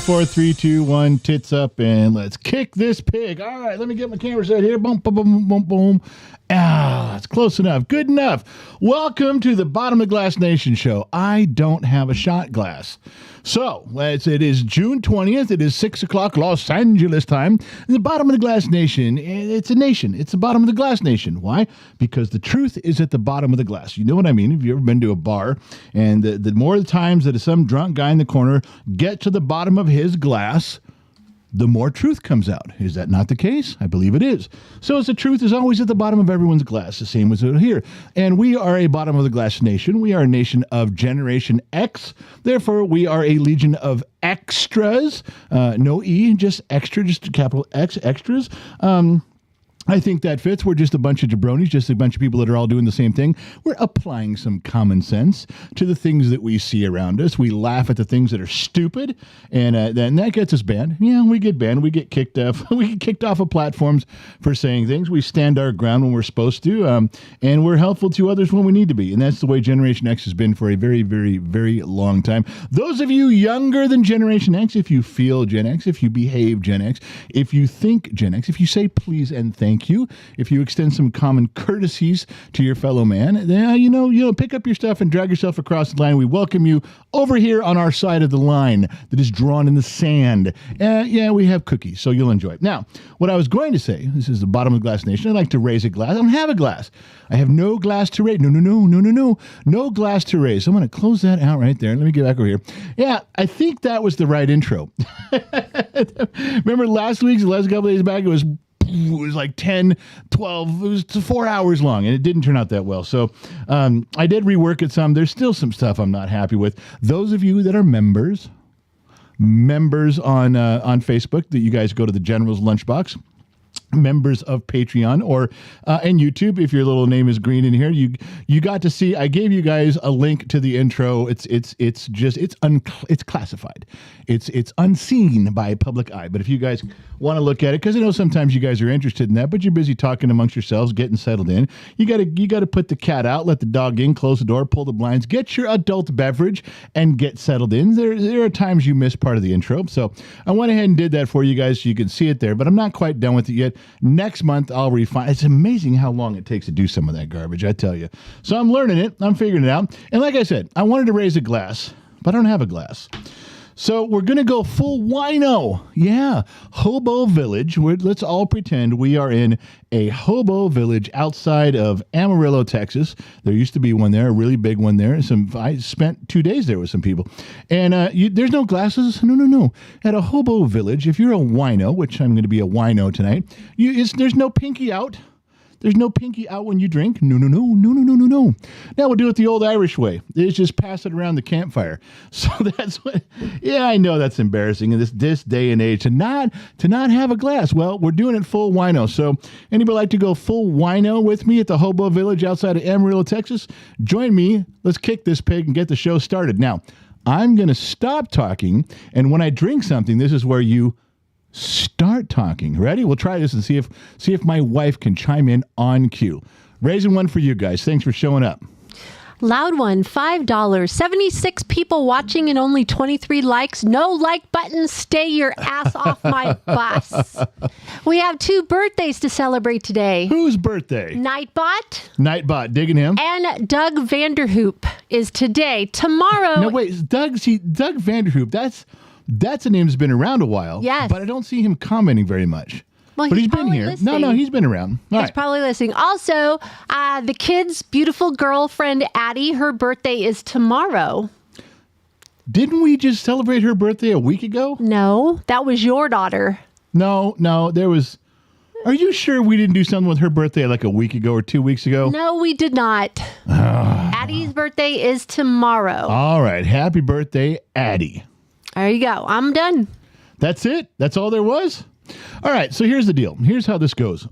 5, 4, 3, 2, 1, tits up, and let's kick this pig. All right, let me get my camera set here. Boom, boom, boom, boom, boom. Ah, that's close enough. Good enough. Welcome to the Bottom of the Glass Nation show. I don't have a shot glass. So, it is June 20th. It is 6 o'clock Los Angeles time. The Bottom of the Glass Nation, it's a nation. It's the bottom of the glass nation. Why? Because the truth is at the bottom of the glass. You know what I mean? Have you ever been to a bar? And the more the times that some drunk guy in the corner get to the bottom of his glass, the more truth comes out. Is that not the case? I believe it is. So as the truth is always at the bottom of everyone's glass, the same as here. And we are a bottom of the glass nation. We are a nation of Generation X. Therefore, we are a legion of extras. No E, just extra, just a capital X, extras. I think that fits. We're just a bunch of jabronis, just a bunch of people that are all doing the same thing. We're applying some common sense to the things that we see around us. We laugh at the things that are stupid, and then that gets us banned. Yeah, we get banned. We get kicked off. We get kicked off of platforms for saying things. We stand our ground when we're supposed to, and we're helpful to others when we need to be. And that's the way Generation X has been for a very, very, very long time. Those of you younger than Generation X, if you feel Gen X, if you behave Gen X, if you think Gen X, if you say please and thank you. If you extend some common courtesies to your fellow man, then you know, pick up your stuff and drag yourself across the line. We welcome you over here on our side of the line that is drawn in the sand. Yeah, we have cookies, so you'll enjoy it. Now, what I was going to say, this is the Bottom of the Glass Nation. I'd like to raise a glass. I don't have a glass. I have no glass to raise. No glass to raise. I'm going to close that out right there. Let me get back over here. Yeah, I think that was the right intro. Remember last couple of days back, it was like 10, 12, it was 4 hours long, and it didn't turn out that well. So I did rework it some. There's still some stuff I'm not happy with. Those of you that are members on Facebook, that you guys go to the General's Lunchbox, members of Patreon or and YouTube, if your little name is green in here, you got to see. I gave you guys a link to the intro. It's classified. It's unseen by public eye. But if you guys want to look at it, because I know sometimes you guys are interested in that, but you're busy talking amongst yourselves, getting settled in. You got to put the cat out, let the dog in, close the door, pull the blinds, get your adult beverage, and get settled in. There are times you miss part of the intro, so I went ahead and did that for you guys so you can see it there. But I'm not quite done with it yet. Next month, I'll refine. It's amazing how long it takes to do some of that garbage, I tell you. So I'm learning it. I'm figuring it out. And like I said, I wanted to raise a glass, but I don't have a glass. So we're going to go full wino. Yeah, Hobo Village. Let's all pretend we are in a hobo village outside of Amarillo, Texas. There used to be one there, a really big one there. I spent 2 days there with some people. And there's no glasses? No. At a hobo village, if you're a wino, which I'm going to be a wino tonight, there's no pinky out. There's no pinky out when you drink. No. Now we'll do it the old Irish way. It's just pass it around the campfire. So that's what. Yeah, I know that's embarrassing in this day and age to not have a glass. Well, we're doing it full wino. So anybody like to go full wino with me at the Hobo Village outside of Amarillo, Texas? Join me. Let's kick this pig and get the show started. Now, I'm going to stop talking, and when I drink something, this is where you start talking. Ready? We'll try this and see if my wife can chime in on cue. Raising one for you guys. Thanks for showing up. Loud one, $5. 76 people watching and only 23 likes. No like button. Stay your ass off my bus. We have 2 birthdays to celebrate today. Whose birthday? Nightbot, digging him. And Doug Vanderhoop is today. Tomorrow. No, wait. Doug Vanderhoop. That's a name that's been around a while. Yes. But I don't see him commenting very much. Well, but he's been here. Listening. No, he's been around. He's probably listening. Also, the kid's beautiful girlfriend, Addie, her birthday is tomorrow. Didn't we just celebrate her birthday a week ago? No, that was your daughter. No, there was... Are you sure we didn't do something with her birthday like a week ago or 2 weeks ago? No, we did not. Addie's birthday is tomorrow. All right. Happy birthday, Addie. There you go. I'm done. That's it? That's all there was? All right. So here's the deal. Here's how this goes.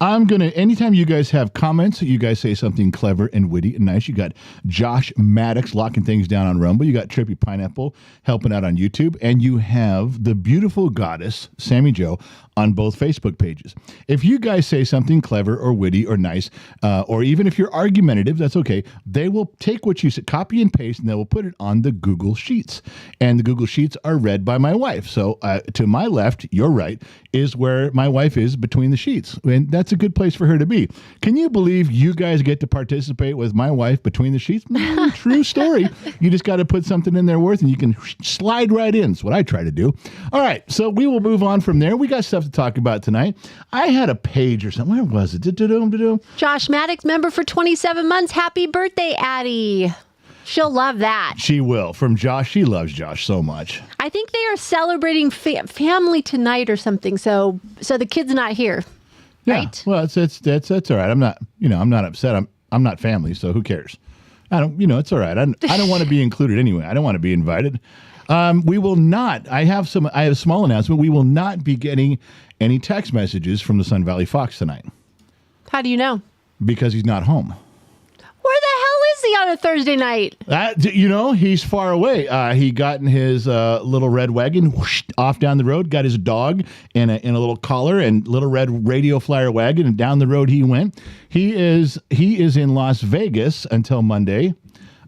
Anytime you guys have comments, you guys say something clever and witty and nice. You got Josh Maddox locking things down on Rumble. You got Trippy Pineapple helping out on YouTube. And you have the beautiful goddess, Sammy Joe, on both Facebook pages. If you guys say something clever or witty or nice, or even if you're argumentative, that's okay. They will take what you said, copy and paste, and they will put it on the Google Sheets. And the Google Sheets are read by my wife. So to my left, your right, is where my wife is between the sheets. And that's a good place for her to be. Can you believe you guys get to participate with my wife between the sheets? True story. You just got to put something in there worth, and you can slide right in. That's what I try to do. All right, so we will move on from there. We got stuff to talk about tonight. I had a page or something. Where was it? Josh Maddox, member for 27 months. Happy birthday, Addie. She'll love that. She will. From Josh. She loves Josh so much. I think they are celebrating family tonight or something. So the kid's not here. Yeah. Right? Well, that's all right. I'm not upset. I'm not family, so who cares? It's all right. I don't want to be included anyway. I don't want to be invited. We will not. I have a small announcement. We will not be getting any text messages from the Sun Valley Fox tonight. How do you know? Because he's not home. Where the hell is he on a Thursday night? He's far away. He got in his little red wagon, whoosh, off down the road, got his dog in a little collar and little red radio flyer wagon, and down the road he went. He is in Las Vegas until Monday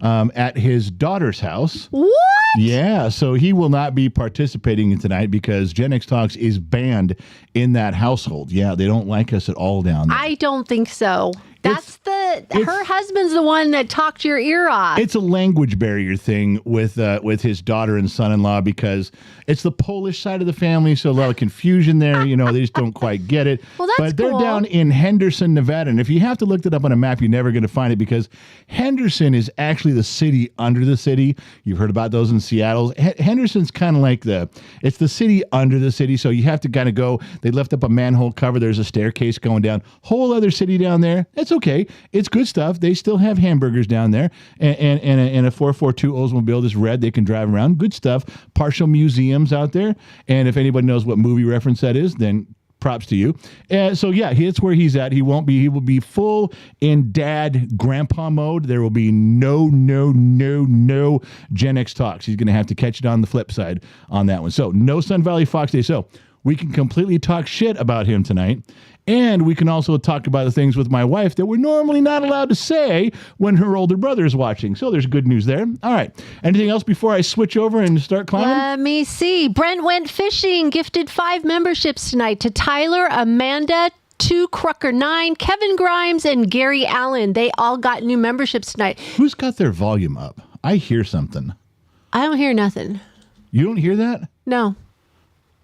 at his daughter's house. What? Yeah, so he will not be participating in tonight because Gen X Talks is banned in that household. Yeah, they don't like us at all down there. I don't think so. Her husband's the one that talked your ear off. It's a language barrier thing with his daughter and son-in-law because it's the Polish side of the family, so a lot of confusion there. They just don't quite get it. Well, that's But they're cool. down in Henderson, Nevada, and if you have to look it up on a map, you're never going to find it because Henderson is actually the city under the city. You've heard about those in Seattle. Henderson's kind of like it's the city under the city, so you have to kind of go. They lift up a manhole cover. There's a staircase going down. Whole other city down there. That's okay. It's good stuff. They still have hamburgers down there, and a 442 Oldsmobile that's red. They can drive around. Good stuff. Partial museums out there. And if anybody knows what movie reference that is, then props to you. So yeah, it's where he's at. He will be full in dad grandpa mode. There will be no Gen X Talks. He's going to have to catch it on the flip side on that one. So no Sun Valley Fox Day. So we can completely talk shit about him tonight. And we can also talk about the things with my wife that we're normally not allowed to say when her older brother is watching. So there's good news there. All right. Anything else before I switch over and start climbing? Let me see. Brent went fishing, gifted 5 memberships tonight to Tyler, Amanda, 2 Crucker 9, Kevin Grimes, and Gary Allen. They all got new memberships tonight. Who's got their volume up? I hear something. I don't hear nothing. You don't hear that? No.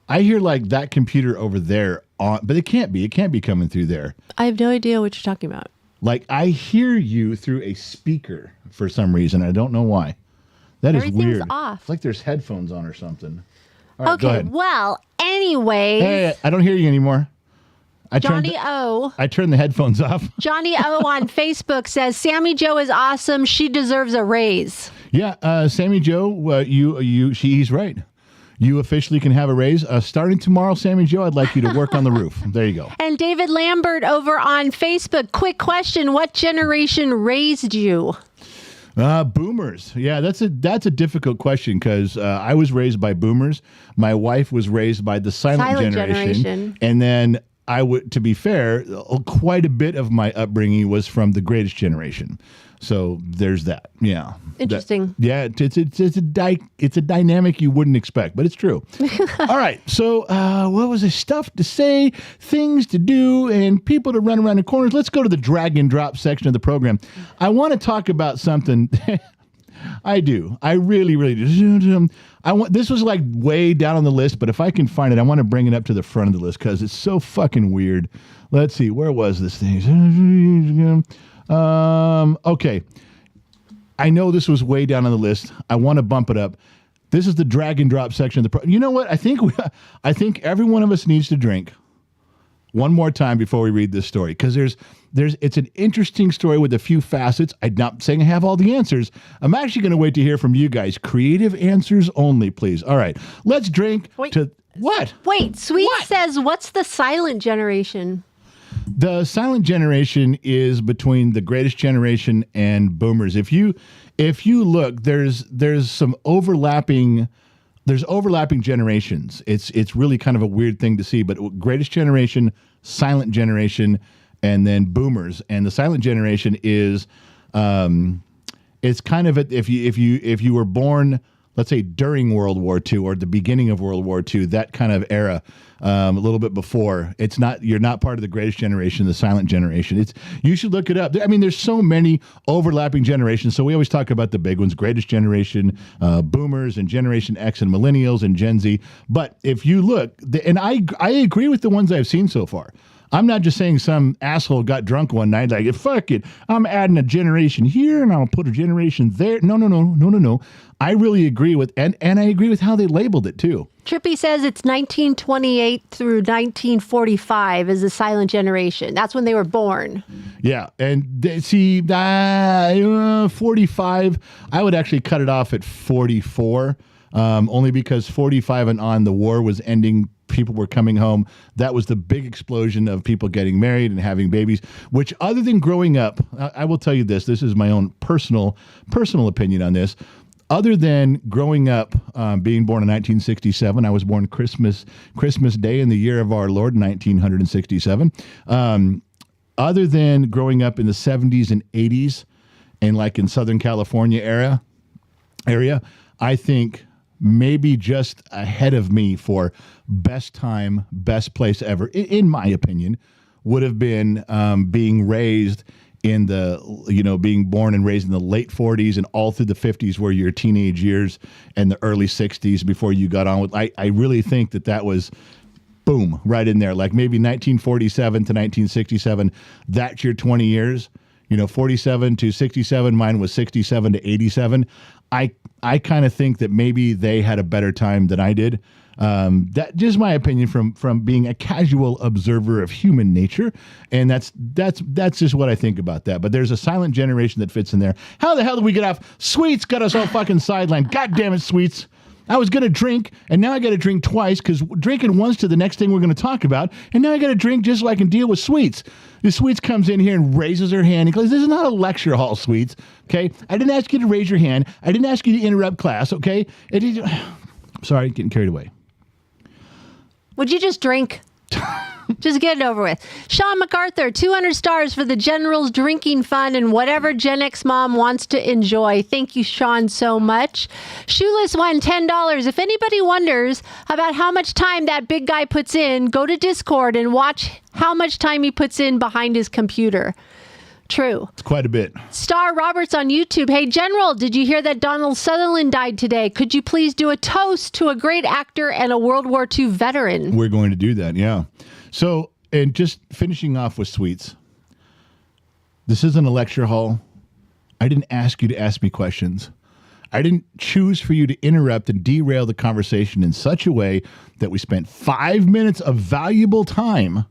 I hear like that computer over there on, but it can't be coming through there. I have no idea what you're talking about. Like I hear you through a speaker for some reason. I don't know why. That is Everything's weird. off. It's like there's headphones on or something. All right, go Okay, ahead. well, anyways. Hey, I don't hear you anymore. I turned the headphones off. Johnny O on Facebook says, Sammy Joe is awesome. She deserves a raise. Yeah, Sammy Joe, he's right. You officially can have a raise. Starting tomorrow, Sammy Joe, I'd like you to work on the roof. There you go. And David Lambert over on Facebook. Quick question. What generation raised you? Boomers. Yeah, that's a difficult question because I was raised by boomers. My wife was raised by the silent generation. And then to be fair, quite a bit of my upbringing was from the greatest generation. So there's that. Yeah. Interesting. It's a dynamic you wouldn't expect, but it's true. All right. So what was the stuff to say, things to do, and people to run around the corners? Let's go to the drag and drop section of the program. I want to talk about something. I do. I really, really do. This was like way down on the list, but if I can find it, I want to bring it up to the front of the list because it's so fucking weird. Let's see. Where was this thing? Okay. I know this was way down on the list. I want to bump it up. This is the drag and drop section of the You know what? I think every one of us needs to drink one more time before we read this story because it's an interesting story with a few facets. I'm not saying I have all the answers. I'm actually going to wait to hear from you guys. Creative answers only, please. All right. Let's drink to what? Wait, Sweet says, what's the silent generation? The silent generation is between the greatest generation and boomers. If you look, there's some overlapping there's overlapping generations. It's really kind of a weird thing to see, but greatest generation, silent generation, and then boomers. And the silent generation is, it's kind of if you were born, let's say during World War II or the beginning of World War II, that kind of era, a little bit before. You're not part of the greatest generation, the silent generation. You should look it up. I mean, there's so many overlapping generations. So we always talk about the big ones: greatest generation, boomers, and Generation X, and millennials, and Gen Z. But if you look, and I agree with the ones I've seen so far. I'm not just saying some asshole got drunk one night, like, fuck it, I'm adding a generation here and I'll put a generation there. No. I really agree with, and I agree with how they labeled it too. Trippy says it's 1928 through 1945 is the silent generation. That's when they were born. Yeah. And see, 45, I would actually cut it off at 44, only because 45 and on, the war was ending. People were coming home. That was the big explosion of people getting married and having babies, which, other than growing up, I will tell you this is my own personal opinion on this. Other than growing up, being born in 1967, I was born Christmas Day in the year of our Lord, 1967. Other than growing up in the 70s and 80s and like in Southern California area, I think maybe just ahead of me for best time, best place ever, in my opinion, would have been being raised in being born and raised in the late 40s and all through the 50s, were your teenage years, and the early 60s before you got on with. I really think that was boom right in there, like maybe 1947 to 1967. That's your 20 years. 47 to 67. Mine was 67 to 87. I kind of think that maybe they had a better time than I did. That just my opinion from being a casual observer of human nature, and that's just what I think about that. But there's a silent generation that fits in there. How the hell did we get off? Sweets got us all fucking sidelined. God damn it, Sweets. I was going to drink, and now I got to drink twice, because drinking once to the next thing we're going to talk about, and now I got to drink just so I can deal with Sweets. The Sweets comes in here and raises her hand and goes, "This is not a lecture hall, Sweets, okay? I didn't ask you to raise your hand. I didn't ask you to interrupt class, okay?" Sorry, getting carried away. Would you just drink? Just get it over with. Sean MacArthur, 200 stars for the General's drinking fun and whatever Gen X mom wants to enjoy. Thank you, Sean, so much. Shoeless won $10. If anybody wonders about how much time that big guy puts in, go to Discord and watch how much time he puts in behind his computer. True. It's quite a bit. Star Roberts on YouTube. Hey, General, did you hear that Donald Sutherland died today? Could you please do a toast to a great actor and a World War II veteran? We're going to do that, yeah. So, and just finishing off with Sweets. This isn't a lecture hall. I didn't ask you to ask me questions. I didn't choose for you to interrupt and derail the conversation in such a way that we spent 5 minutes of valuable time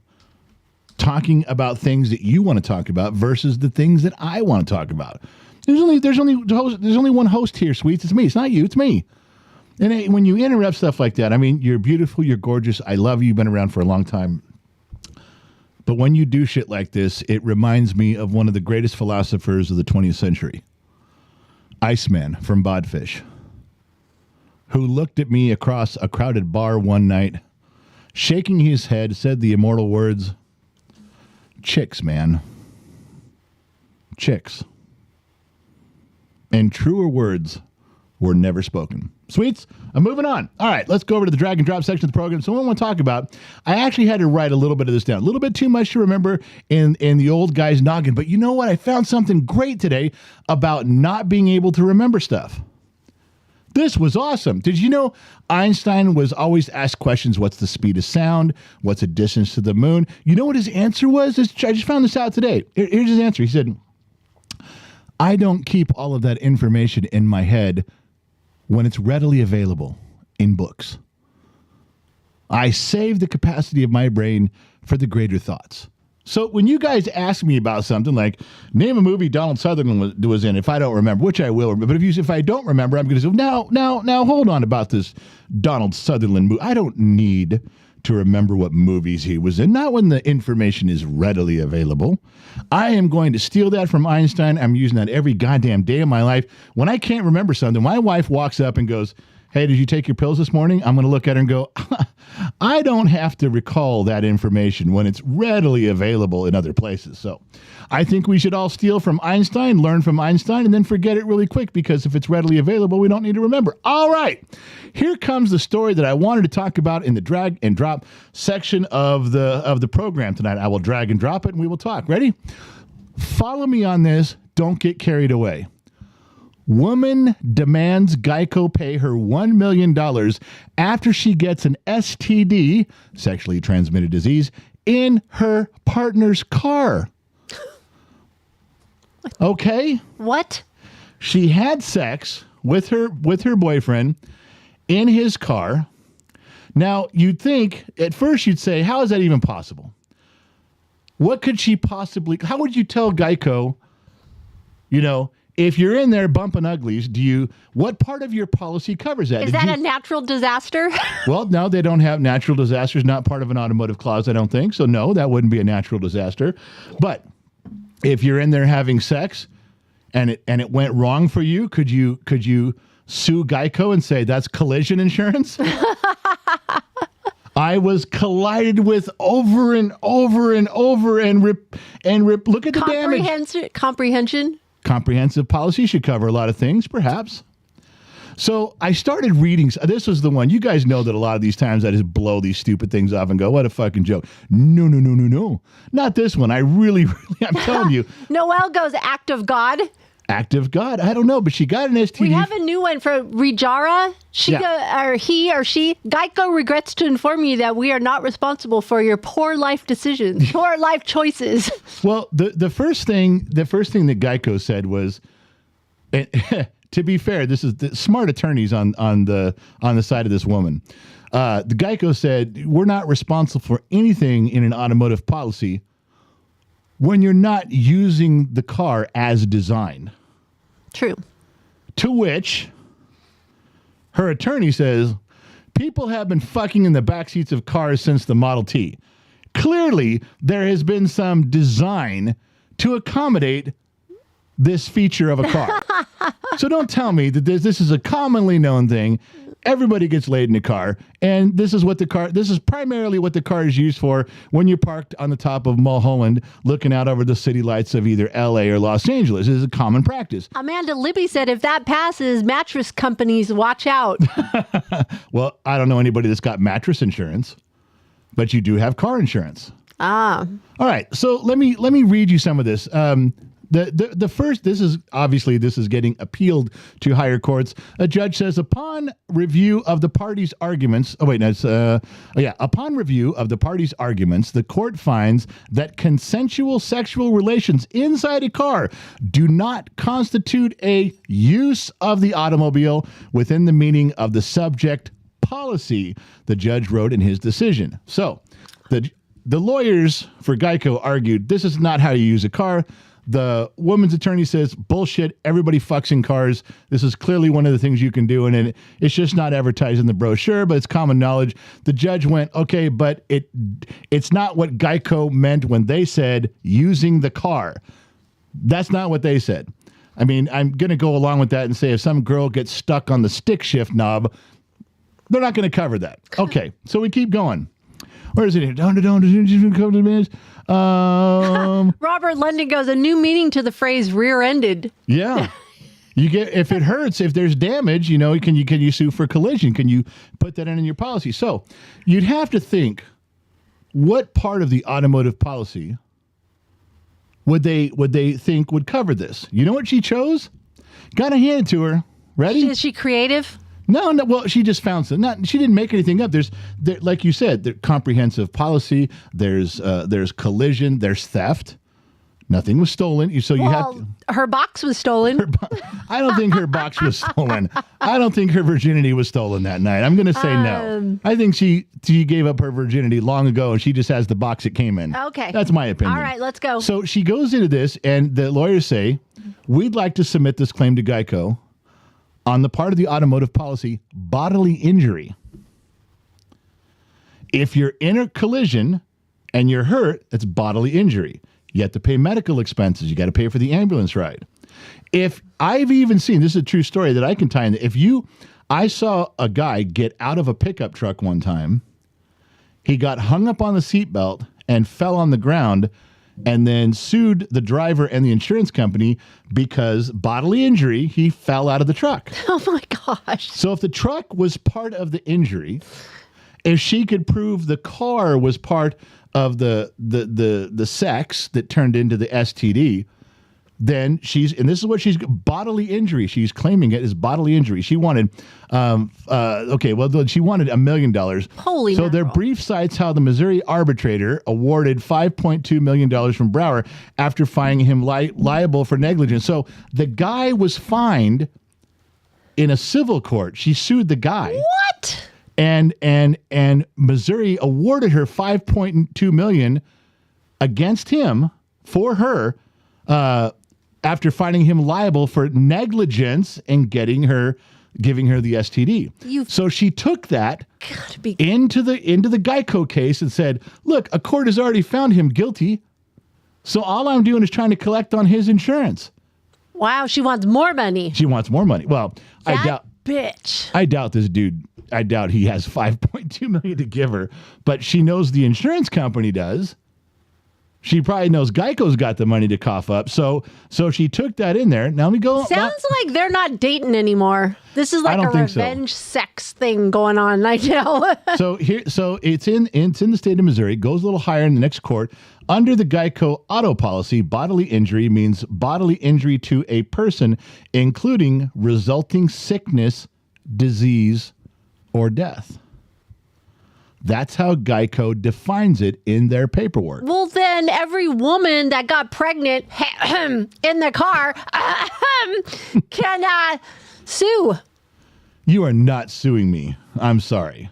talking about things that you want to talk about versus the things that I want to talk about. There's only one host here, Sweets. It's me. It's not you. It's me. And when you interrupt stuff like that, I mean, you're beautiful. You're gorgeous. I love you. You've been around for a long time. But when you do shit like this, it reminds me of one of the greatest philosophers of the 20th century, Iceman from Bodfish, who looked at me across a crowded bar one night, shaking his head, said the immortal words, "Chicks, man. Chicks." And truer words were never spoken. Sweets, I'm moving on. All right, let's go over to the drag and drop section of the program. So what I want to talk about, I actually had to write a little bit of this down. A little bit too much to remember in the old guy's noggin. But you know what? I found something great today about not being able to remember stuff. This was awesome. Did you know Einstein was always asked questions? What's the speed of sound? What's the distance to the moon? You know what his answer was? I just found this out today. Here's his answer. He said, "I don't keep all of that information in my head when it's readily available in books. I save the capacity of my brain for the greater thoughts." So when you guys ask me about something like, name a movie Donald Sutherland was in, if I don't remember, which I will remember, but if I don't remember, I'm going to say, now, hold on about this Donald Sutherland movie. I don't need to remember what movies he was in, not when the information is readily available. I am going to steal that from Einstein. I'm using that every goddamn day of my life. When I can't remember something, my wife walks up and goes, hey, did you take your pills this morning? I'm going to look at her and go, I don't have to recall that information when it's readily available in other places. So I think we should all steal from Einstein, learn from Einstein, and then forget it really quick, because if it's readily available, we don't need to remember. All right. Here comes the story that I wanted to talk about in the drag and drop section of the program tonight. I will drag and drop it and we will talk. Ready? Follow me on this. Don't get carried away. Woman demands Geico pay her $1 million after she gets an STD, sexually transmitted disease, in her partner's car. Okay? What? She had sex with her boyfriend in his car. Now, you'd think, at first you'd say, how is that even possible? What could she possibly, how would you tell Geico, if you're in there bumping uglies, what part of your policy covers that? Is that a natural disaster? Well, no, they don't have natural disasters, not part of an automotive clause, I don't think. So no, that wouldn't be a natural disaster. But if you're in there having sex and it went wrong for you, could you sue Geico and say that's collision insurance? I was collided with over and over and over and rip. Look at the damage. Comprehension. Comprehensive policy should cover a lot of things, perhaps. So I started reading. This was the one. You guys know that a lot of these times I just blow these stupid things off and go, what a fucking joke. No. Not this one. I'm telling you. Noelle goes, act of God. Act of God. I don't know, but she got an STD. We have a new one for Rijara. He or she. Geico regrets to inform you that we are not responsible for your poor life decisions, poor life choices. Well, the first thing that Geico said was, to be fair, this is the smart attorneys on the side of this woman. The Geico said, we're not responsible for anything in an automotive policy when you're not using the car as designed. True. To which her attorney says, people have been fucking in the back seats of cars since the Model T. Clearly, there has been some design to accommodate this feature of a car. So don't tell me that this is a commonly known thing. Everybody gets laid in a car, and this is primarily what the car is used for when you're parked on the top of Mulholland looking out over the city lights of either LA or Los Angeles. This is a common practice. Amanda Libby said if that passes, mattress companies watch out. Well, I don't know anybody that's got mattress insurance, but you do have car insurance. Ah. All right, so let me read you some of this. The first, this is getting appealed to higher courts. A judge says upon review of the parties' arguments, upon review of the parties' arguments, the court finds that consensual sexual relations inside a car do not constitute a use of the automobile within the meaning of the subject policy, the judge wrote in his decision. So the lawyers for Geico argued this is not how you use a car. The woman's attorney says, bullshit, everybody fucks in cars. This is clearly one of the things you can do, and it's just not advertised in the brochure, but it's common knowledge. The judge went, okay, but it's not what Geico meant when they said using the car. That's not what they said. I mean, I'm going to go along with that and say if some girl gets stuck on the stick shift knob, they're not going to cover that. Okay, so we keep going. Where is it here? Robert London goes, a new meaning to the phrase rear-ended. Yeah. You get, if it hurts, if there's damage, can you sue for collision? Can you put that in your policy? So you'd have to think, what part of the automotive policy would they think would cover this? You know what she chose? Gotta hand it to her. Ready? Is she creative? No. Well, she just found some. She didn't make anything up. There's like you said, there's comprehensive policy. There's collision. There's theft. Nothing was stolen. Her box was stolen. I don't think her box was stolen. I don't think her virginity was stolen that night. I'm going to say no. I think she gave up her virginity long ago, and she just has the box it came in. Okay. That's my opinion. All right, let's go. So she goes into this, and the lawyers say, we'd like to submit this claim to Geico on the part of the automotive policy, bodily injury. If you're in a collision and you're hurt, it's bodily injury. You have to pay medical expenses. You got to pay for the ambulance ride. If I've even seen, this is a true story that I can tie in. I saw a guy get out of a pickup truck one time. He got hung up on the seatbelt and fell on the ground and then sued the driver and the insurance company because bodily injury, he fell out of the truck. Oh my gosh. So if the truck was part of the injury, if she could prove the car was part of the sex that turned into the STD, then and this is what bodily injury. She's claiming it as bodily injury. She wanted, she wanted $1 million. Holy So mackerel. their brief cites how the Missouri arbitrator awarded $5.2 million from Brower after finding him liable for negligence. So the guy was fined in a civil court. She sued the guy. What? And Missouri awarded her $5.2 million against him for her, after finding him liable for negligence and giving her the STD. So she took that into the Geico case and said, look, a court has already found him guilty. So all I'm doing is trying to collect on his insurance. Wow, she wants more money. She wants more money. Well, That I doubt bitch. I doubt this dude. I doubt he has $5.2 million to give her, but she knows the insurance company does. She probably knows Geico's got the money to cough up. So she took that in there. Now let me go. Sounds like they're not dating anymore. This is like a revenge sex thing going on right now. So it's in the state of Missouri. Goes a little higher in the next court. Under the Geico auto policy, bodily injury means bodily injury to a person, including resulting sickness, disease, or death. That's how Geico defines it in their paperwork. Well, then every woman that got pregnant in the car can sue. You are not suing me. I'm sorry.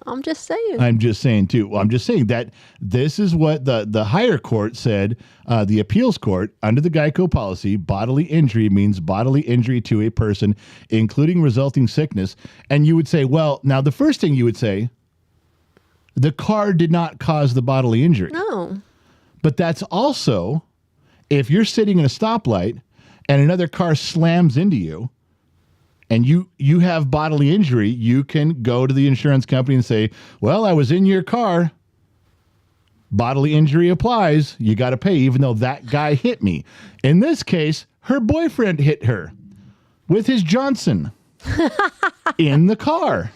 I'm just saying. I'm just saying, too. Well, I'm just saying that this is what the higher court said, the appeals court, under the Geico policy, bodily injury means bodily injury to a person, including resulting sickness. And you would say, well, now the first thing you would say, the car did not cause the bodily injury. No. But that's also, if you're sitting in a stoplight and another car slams into you and you have bodily injury, you can go to the insurance company and say, well, I was in your car. Bodily injury applies. You got to pay, even though that guy hit me. In this case, her boyfriend hit her with his Johnson in the car.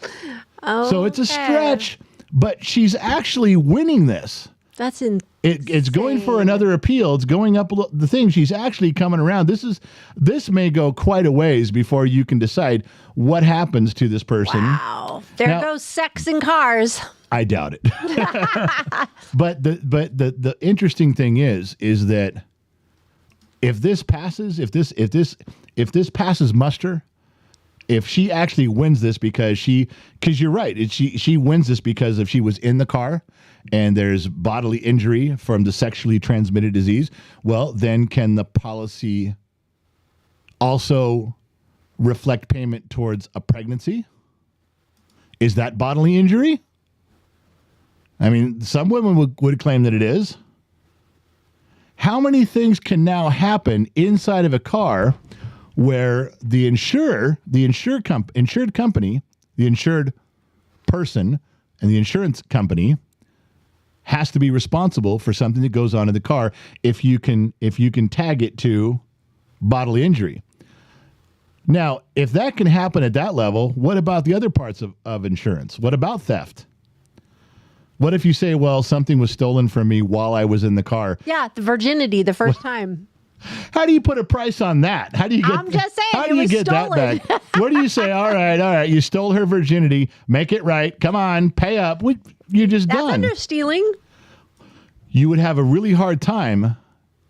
Oh, so it's a stretch. But she's actually winning this. That's insane. It's going for another appeal. It's going up the thing. She's actually coming around. This may go quite a ways before you can decide what happens to this person. Wow. There goes sex in cars. I doubt it. But the interesting thing is that if this passes, if this passes muster, if she actually wins this because you're right, she wins this because if she was in the car and there's bodily injury from the sexually transmitted disease, well, then can the policy also reflect payment towards a pregnancy? Is that bodily injury? I mean, some women would claim that it is. How many things can now happen inside of a car where the insured company, the insured person, and the insurance company has to be responsible for something that goes on in the car if you can tag it to bodily injury. Now, if that can happen at that level, what about the other parts of insurance? What about theft? What if you say, well, something was stolen from me while I was in the car? Yeah, the virginity the first time. How do you put a price on that? How do you get? I'm just saying, how do you get stolen. that back? What do you say? All right. You stole her virginity. Make it right. Come on, pay up. You're just That's done. under stealing. You would have a really hard time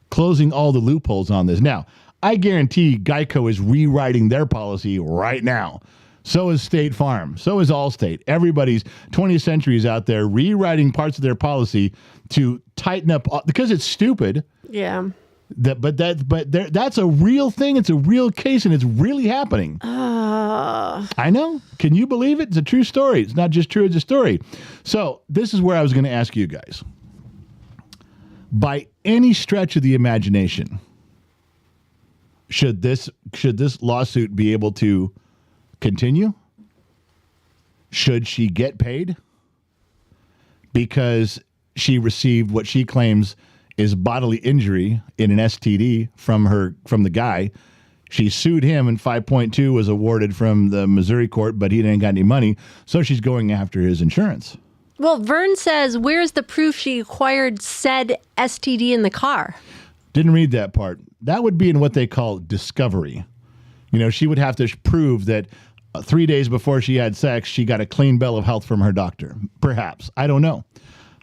closing all the loopholes on this. Now, I guarantee Geico is rewriting their policy right now. So is State Farm. So is Allstate. Everybody's 20th Century is out there rewriting parts of their policy to tighten up because it's stupid. Yeah. That's a real thing. It's a real case, and it's really happening. I know. Can you believe it? It's a true story. It's not just true; it's a story. So this is where I was going to ask you guys. By any stretch of the imagination, should this lawsuit be able to continue? Should she get paid? Because she received what she claims is bodily injury in an STD from the guy. She sued him, and 5.2 was awarded from the Missouri court, but he didn't got any money, so she's going after his insurance. Well, Vern says, where's the proof she acquired said STD in the car? Didn't read that part. That would be in what they call discovery. You know, she would have to prove that 3 days before she had sex, she got a clean bill of health from her doctor. Perhaps. I don't know.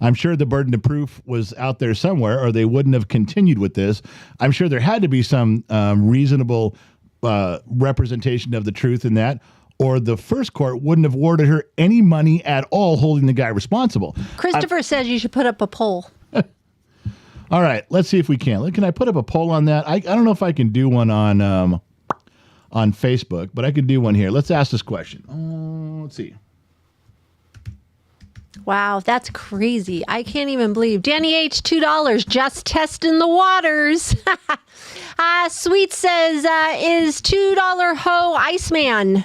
I'm sure the burden of proof was out there somewhere, or they wouldn't have continued with this. I'm sure there had to be some reasonable representation of the truth in that, or the first court wouldn't have awarded her any money at all, holding the guy responsible. Christopher says you should put up a poll. All right, let's see if we can. Can I put up a poll on that? I don't know if I can do one on Facebook, but I could do one here. Let's ask this question. Let's see. Wow, that's crazy. I can't even believe. Danny H, $2, just testing the waters. Sweet says, is $2 hoe Iceman?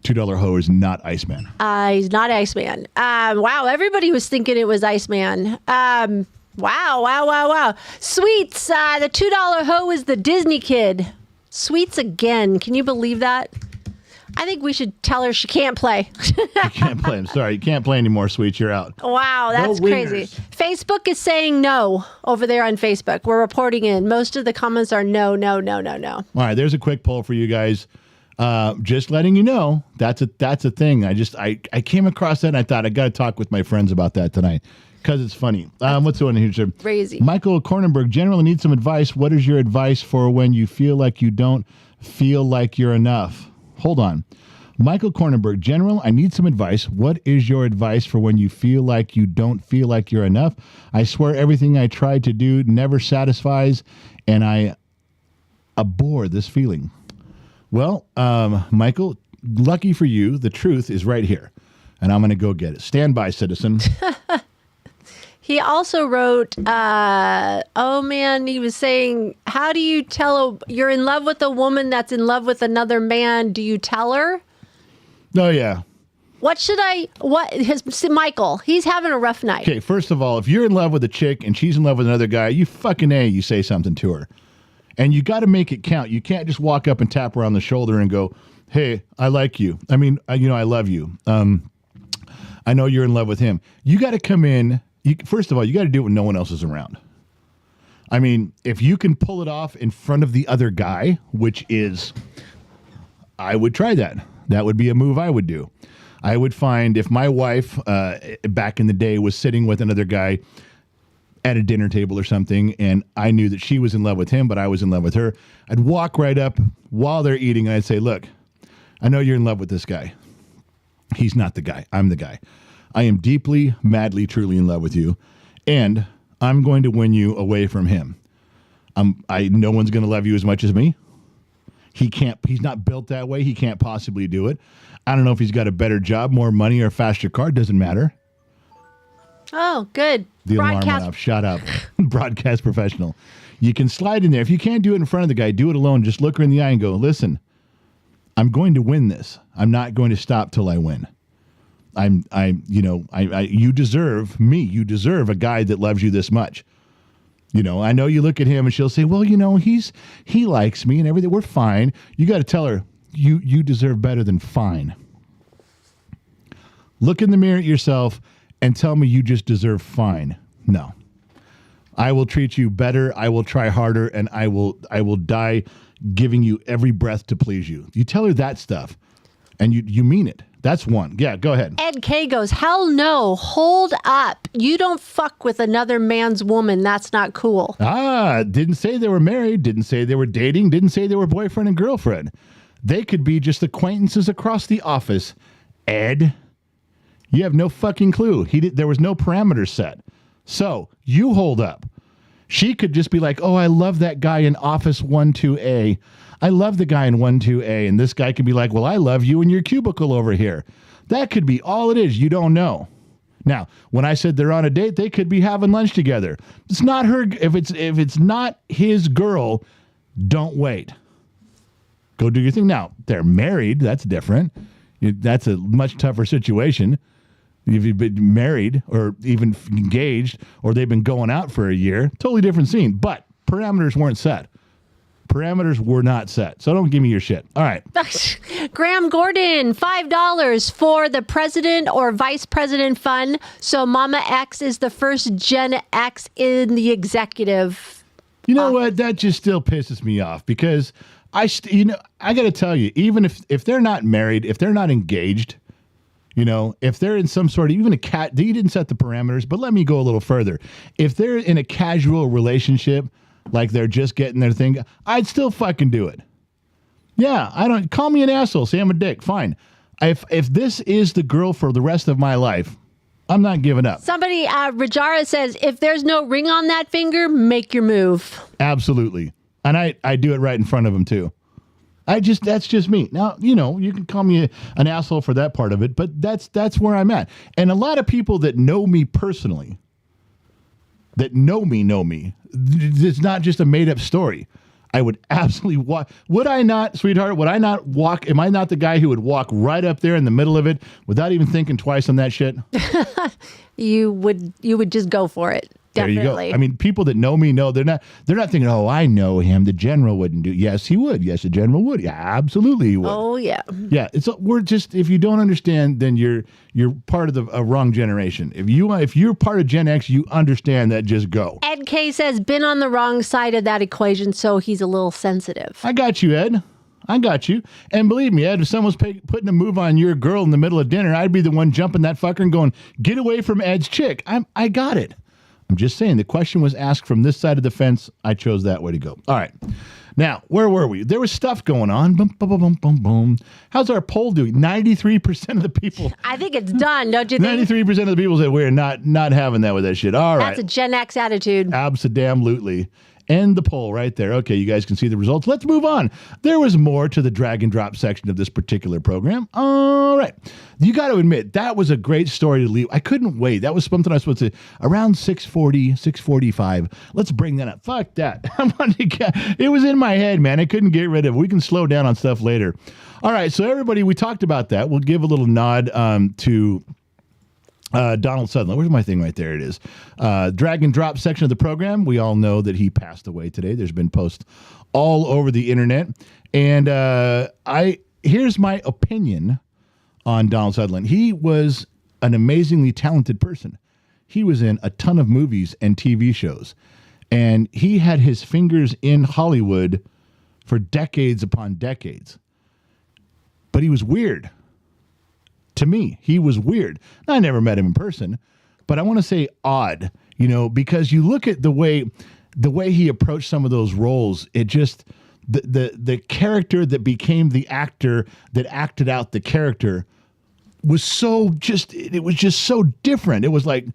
$2 hoe is not Iceman. He's not Iceman. Wow, everybody was thinking it was Iceman. Wow. Sweets, the $2 hoe is the Disney kid. Sweets again. Can you believe that? I think we should tell her she can't play. You can't play. I'm sorry. You can't play anymore, Sweets. You're out. Wow, that's crazy. Facebook is saying no over there on Facebook. We're reporting in. Most of the comments are no. All right, there's a quick poll for you guys. Just letting you know, that's a thing. I came across that and I thought I got to talk with my friends about that tonight because it's funny. What's going on here, sir? Crazy. Michael Kornenberg, generally need some advice. What is your advice for when you feel like you don't feel like you're enough? Hold on. Michael Kornenberg, General, I need some advice. What is your advice for when you feel like you don't feel like you're enough? I swear everything I tried to do never satisfies, and I abhor this feeling. Well, Michael, lucky for you, the truth is right here, and I'm going to go get it. Stand by, citizen. He also wrote, he was saying, how do you tell you're in love with a woman that's in love with another man? Do you tell her? Oh, yeah. Michael, he's having a rough night. Okay, first of all, if you're in love with a chick and she's in love with another guy, you say something to her. And you got to make it count. You can't just walk up and tap her on the shoulder and go, hey, I like you. I mean, I love you. I know you're in love with him. You got to come in. First of all, you got to do it when no one else is around. I mean, if you can pull it off in front of the other guy, which is, I would try that. That would be a move I would do. I would find if my wife back in the day was sitting with another guy at a dinner table or something, and I knew that she was in love with him, but I was in love with her, I'd walk right up while they're eating and I'd say, look, I know you're in love with this guy. He's not the guy. I'm the guy. I am deeply, madly, truly in love with you, and I'm going to win you away from him. No one's going to love you as much as me. He's not built that way. He can't possibly do it. I don't know if he's got a better job, more money, or a faster car. Doesn't matter. Oh, good. The alarm went off. Shut up. Broadcast professional. You can slide in there. If you can't do it in front of the guy, do it alone. Just look her in the eye and go, listen, I'm going to win this. I'm not going to stop till I win. You deserve me. You deserve a guy that loves you this much. I know you look at him and she'll say, well, he likes me and everything. We're fine. You got to tell her you deserve better than fine. Look in the mirror at yourself and tell me you just deserve fine. No, I will treat you better. I will try harder, and I will die giving you every breath to please you. You tell her that stuff and you mean it. That's one. Yeah, go ahead. Ed K goes, hell no, hold up. You don't fuck with another man's woman. That's not cool. Didn't say they were married. Didn't say they were dating. Didn't say they were boyfriend and girlfriend. They could be just acquaintances across the office. Ed, you have no fucking clue. There was no parameters set. So you hold up. She could just be like, oh, I love that guy in office 12A. I love the guy in 12A. And this guy could be like, well, I love you in your cubicle over here. That could be all it is. You don't know. Now, when I said they're on a date, they could be having lunch together. It's not her. If it's not his girl, don't wait. Go do your thing. Now, they're married. That's different. That's a much tougher situation. If you've been married or even engaged or they've been going out for a year, totally different scene. But parameters weren't set. Parameters were not set. So don't give me your shit. All right. Graham Gordon, $5 for the president or vice president fund. So Mama X is the first Gen X in the executive. You know what? That just still pisses me off because I got to tell you, even if they're not married, if they're not engaged, if they're in some sort of, even you didn't set the parameters, but let me go a little further. If they're in a casual relationship, like they're just getting their thing, I'd still fucking do it. Yeah, call me an asshole, say I'm a dick, fine. If this is the girl for the rest of my life, I'm not giving up. Somebody, Rajara says, if there's no ring on that finger, make your move. Absolutely. And I do it right in front of him too. That's just me. Now, you can call me an asshole for that part of it, but that's where I'm at. And a lot of people that know me personally, that know me, it's not just a made up story. I would absolutely walk. Would I not, sweetheart? Would I not walk? Am I not the guy who would walk right up there in the middle of it without even thinking twice on that shit? You would just go for it. Definitely. There you go. I mean, people that know me know they're not thinking, oh, I know him. The general wouldn't do. Yes, he would. Yes, the general would. Yeah, absolutely he would. Oh yeah. Yeah. We're just, if you don't understand, then you're part of a wrong generation. If you're part of Gen X, you understand that. Just go. Ed K says been on the wrong side of that equation, so he's a little sensitive. I got you, Ed. I got you. And believe me, Ed, if someone's putting a move on your girl in the middle of dinner, I'd be the one jumping that fucker and going, get away from Ed's chick. I got it. I'm just saying the question was asked from this side of the fence. I chose that way to go. All right. Now, where were we? There was stuff going on. Boom, boom, boom, boom, boom. How's our poll doing? 93% of the people. I think it's done, don't you think? 93% of the people said we're not having that with that shit. All right. That's a Gen X attitude. Absolutely. End the poll right there. Okay, you guys can see the results. Let's move on. There was more to the drag and drop section of this particular program. All right. You got to admit, that was a great story to leave. I couldn't wait. That was something I was supposed to, around 6:40, 6:45. Let's bring that up. Fuck that. It was in my head, man. I couldn't get rid of it. We can slow down on stuff later. All right, so everybody, we talked about that. We'll give a little nod to Donald Sutherland. Where's my thing right there? It is. Drag and drop section of the program. We all know that he passed away today. There's been posts all over the internet. And here's my opinion on Donald Sutherland. He was an amazingly talented person. He was in a ton of movies and TV shows. And he had his fingers in Hollywood for decades upon decades. But he was weird. To me, he was weird. Now, I never met him in person, but I want to say odd, because you look at the way he approached some of those roles, it just, the character that became the actor that acted out the character was it was just so different. It was like,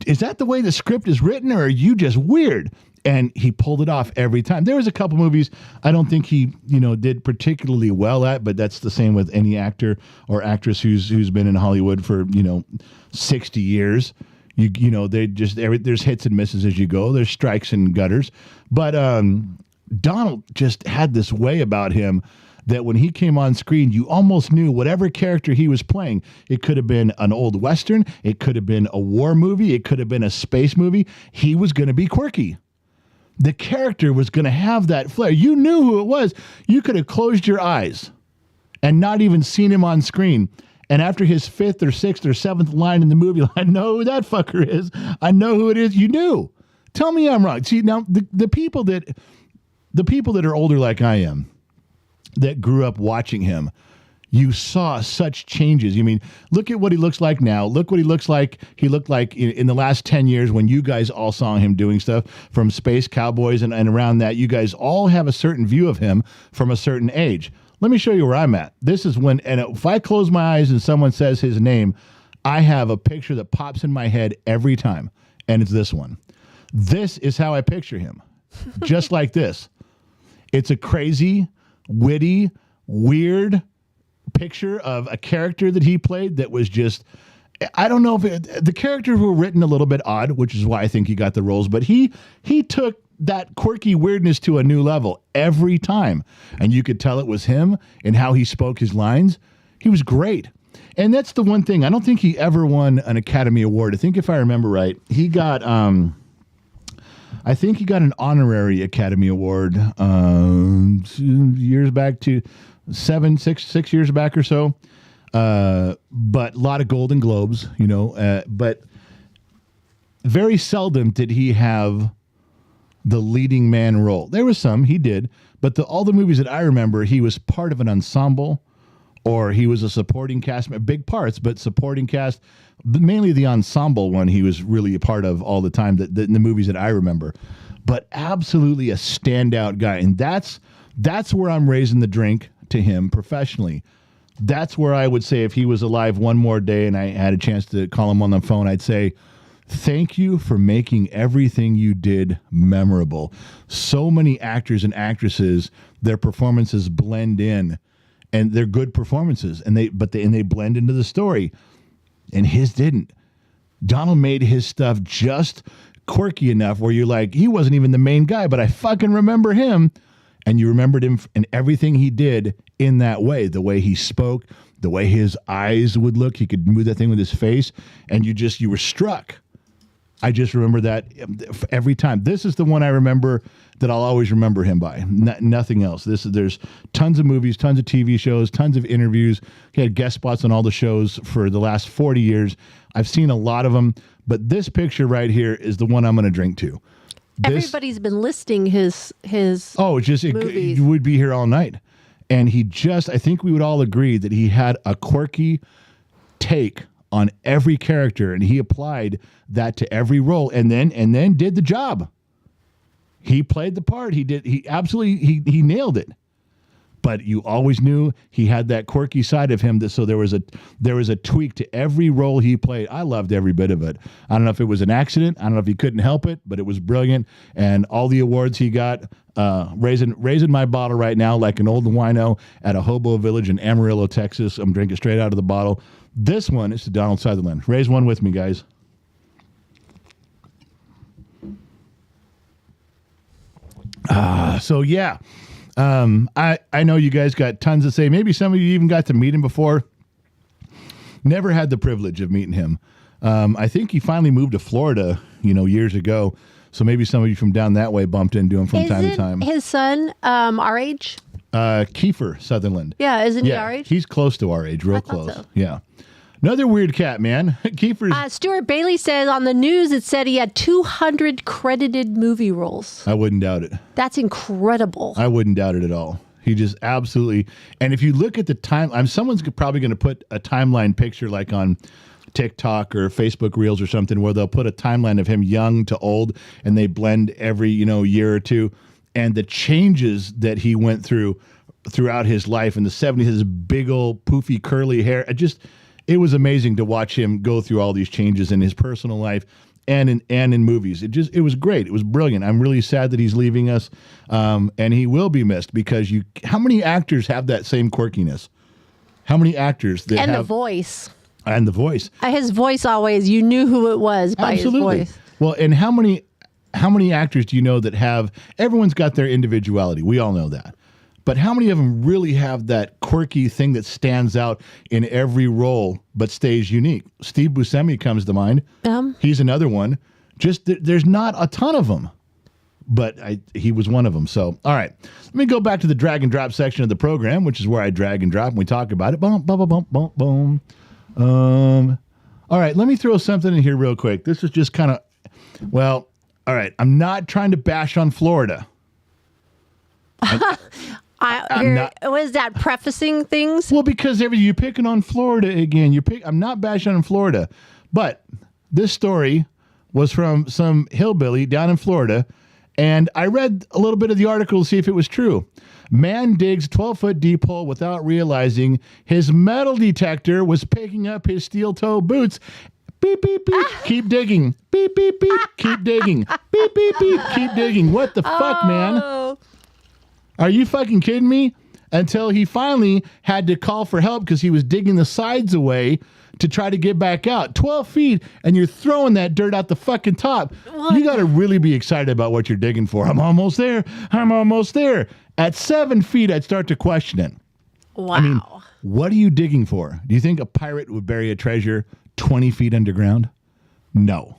is that the way the script is written, or are you just weird? And he pulled it off every time. There was a couple movies I don't think he, did particularly well at, but that's the same with any actor or actress who's been in Hollywood for, 60 years. They just, there's hits and misses as you go. There's strikes and gutters. But Donald just had this way about him that when he came on screen, you almost knew whatever character he was playing. It could have been an old Western. It could have been a war movie. It could have been a space movie. He was going to be quirky. The character was going to have that flair. You knew who it was. You could have closed your eyes and not even seen him on screen. And after his fifth or sixth or seventh line in the movie, I know who that fucker is. I know who it is. You knew. Tell me I'm wrong. See, now the people that are older like I am, that grew up watching him, you saw such changes. Look at what he looks like now. Look what he looked like in the last 10 years when you guys all saw him doing stuff from Space Cowboys and around that. You guys all have a certain view of him from a certain age. Let me show you where I'm at. This is when, and if I close my eyes and someone says his name, I have a picture that pops in my head every time, and it's this one. This is how I picture him, just like this. It's a crazy, witty, weird picture of a character that he played that was just, I don't know if the characters were written a little bit odd, which is why I think he got the roles, but he took that quirky weirdness to a new level every time. And you could tell it was him and how he spoke his lines. He was great. And that's the one thing. I don't think he ever won an Academy Award. I think if I remember right, he got I think he got an honorary Academy Award 2 years back, to 6 years back or so. But a lot of Golden Globes, but very seldom did he have the leading man role. There was some, he did, but all the movies that I remember, he was part of an ensemble, or he was a supporting cast, big parts, but supporting cast, mainly the ensemble one he was really a part of all the time, in the movies that I remember. But absolutely a standout guy. And that's where I'm raising the drink to him professionally. That's where I would say, if he was alive one more day and I had a chance to call him on the phone, I'd say, thank you for making everything you did memorable. So many actors and actresses, their performances blend in, and they're good performances, and they blend into the story, and his didn't. Donald made his stuff just quirky enough where you're like, he wasn't even the main guy, but I fucking remember him, and you remembered him and everything he did in that way, the way he spoke, the way his eyes would look. He could move that thing with his face, and you were struck. I just remember that every time. This is the one I remember that I'll always remember him by. Nothing else. There's tons of movies, tons of TV shows, tons of interviews. He had guest spots on all the shows for the last 40 years. I've seen a lot of them, but this picture right here is the one I'm going to drink to. Everybody's been listing his movies. You would be here all night. And I think we would all agree that he had a quirky take on every character, and he applied that to every role, and then did the job. He played the part. He nailed it. But you always knew he had that quirky side of him. So there was a tweak to every role he played. I loved every bit of it. I don't know if it was an accident. I don't know if he couldn't help it, but it was brilliant. And all the awards he got, raising my bottle right now like an old wino at a hobo village in Amarillo, Texas. I'm drinking straight out of the bottle. This one is to Donald Sutherland. Raise one with me, guys. So yeah, I know you guys got tons to say. Maybe some of you even got to meet him before. Never had the privilege of meeting him. I think he finally moved to Florida, years ago. So maybe some of you from down that way bumped into him from time to time. His son, our age? Kiefer Sutherland. Yeah, isn't he our age? He's close to our age, real close. So. Yeah. Another weird cat, man. Kiefer's... Stuart Bailey says on the news it said he had 200 credited movie roles. I wouldn't doubt it. That's incredible. I wouldn't doubt it at all. He just absolutely... And if you look at the time... someone's probably going to put a timeline picture like on TikTok or Facebook Reels or something where they'll put a timeline of him young to old, and they blend every, year or two. And the changes that he went throughout his life in the 70s, his big old poofy curly hair. It was amazing to watch him go through all these changes in his personal life and in movies. It was great. It was brilliant. I'm really sad that he's leaving us, and he will be missed because how many actors have that same quirkiness? How many actors that have... the voice. And the voice. His voice always, you knew who it was by Absolutely. His voice. Well, and how many actors do you know that have... Everyone's got their individuality. We all know that. But how many of them really have that quirky thing that stands out in every role but stays unique? Steve Buscemi comes to mind. He's another one. There's not a ton of them, but he was one of them. So, all right. Let me go back to the drag and drop section of the program, which is where I drag and drop and we talk about it. Boom, boom, boom, boom, boom. All right. Let me throw something in here real quick. This is just kind of, all right. I'm not trying to bash on Florida. Was that prefacing things? Well, because you're picking on Florida again. I'm not bashing on Florida, but this story was from some hillbilly down in Florida, and I read a little bit of the article to see if it was true. Man digs 12-foot deep hole without realizing his metal detector was picking up his steel-toe boots. Beep, beep, beep. Keep digging. Beep, beep, beep. Keep digging. Beep, beep, beep. Keep digging. What the fuck, man? Are you fucking kidding me? Until he finally had to call for help because he was digging the sides away to try to get back out. 12 feet, and you're throwing that dirt out the fucking top. What? You got to really be excited about what you're digging for. I'm almost there. I'm almost there. At 7 feet, I'd start to question it. Wow. I mean, what are you digging for? Do you think a pirate would bury a treasure 20 feet underground? No.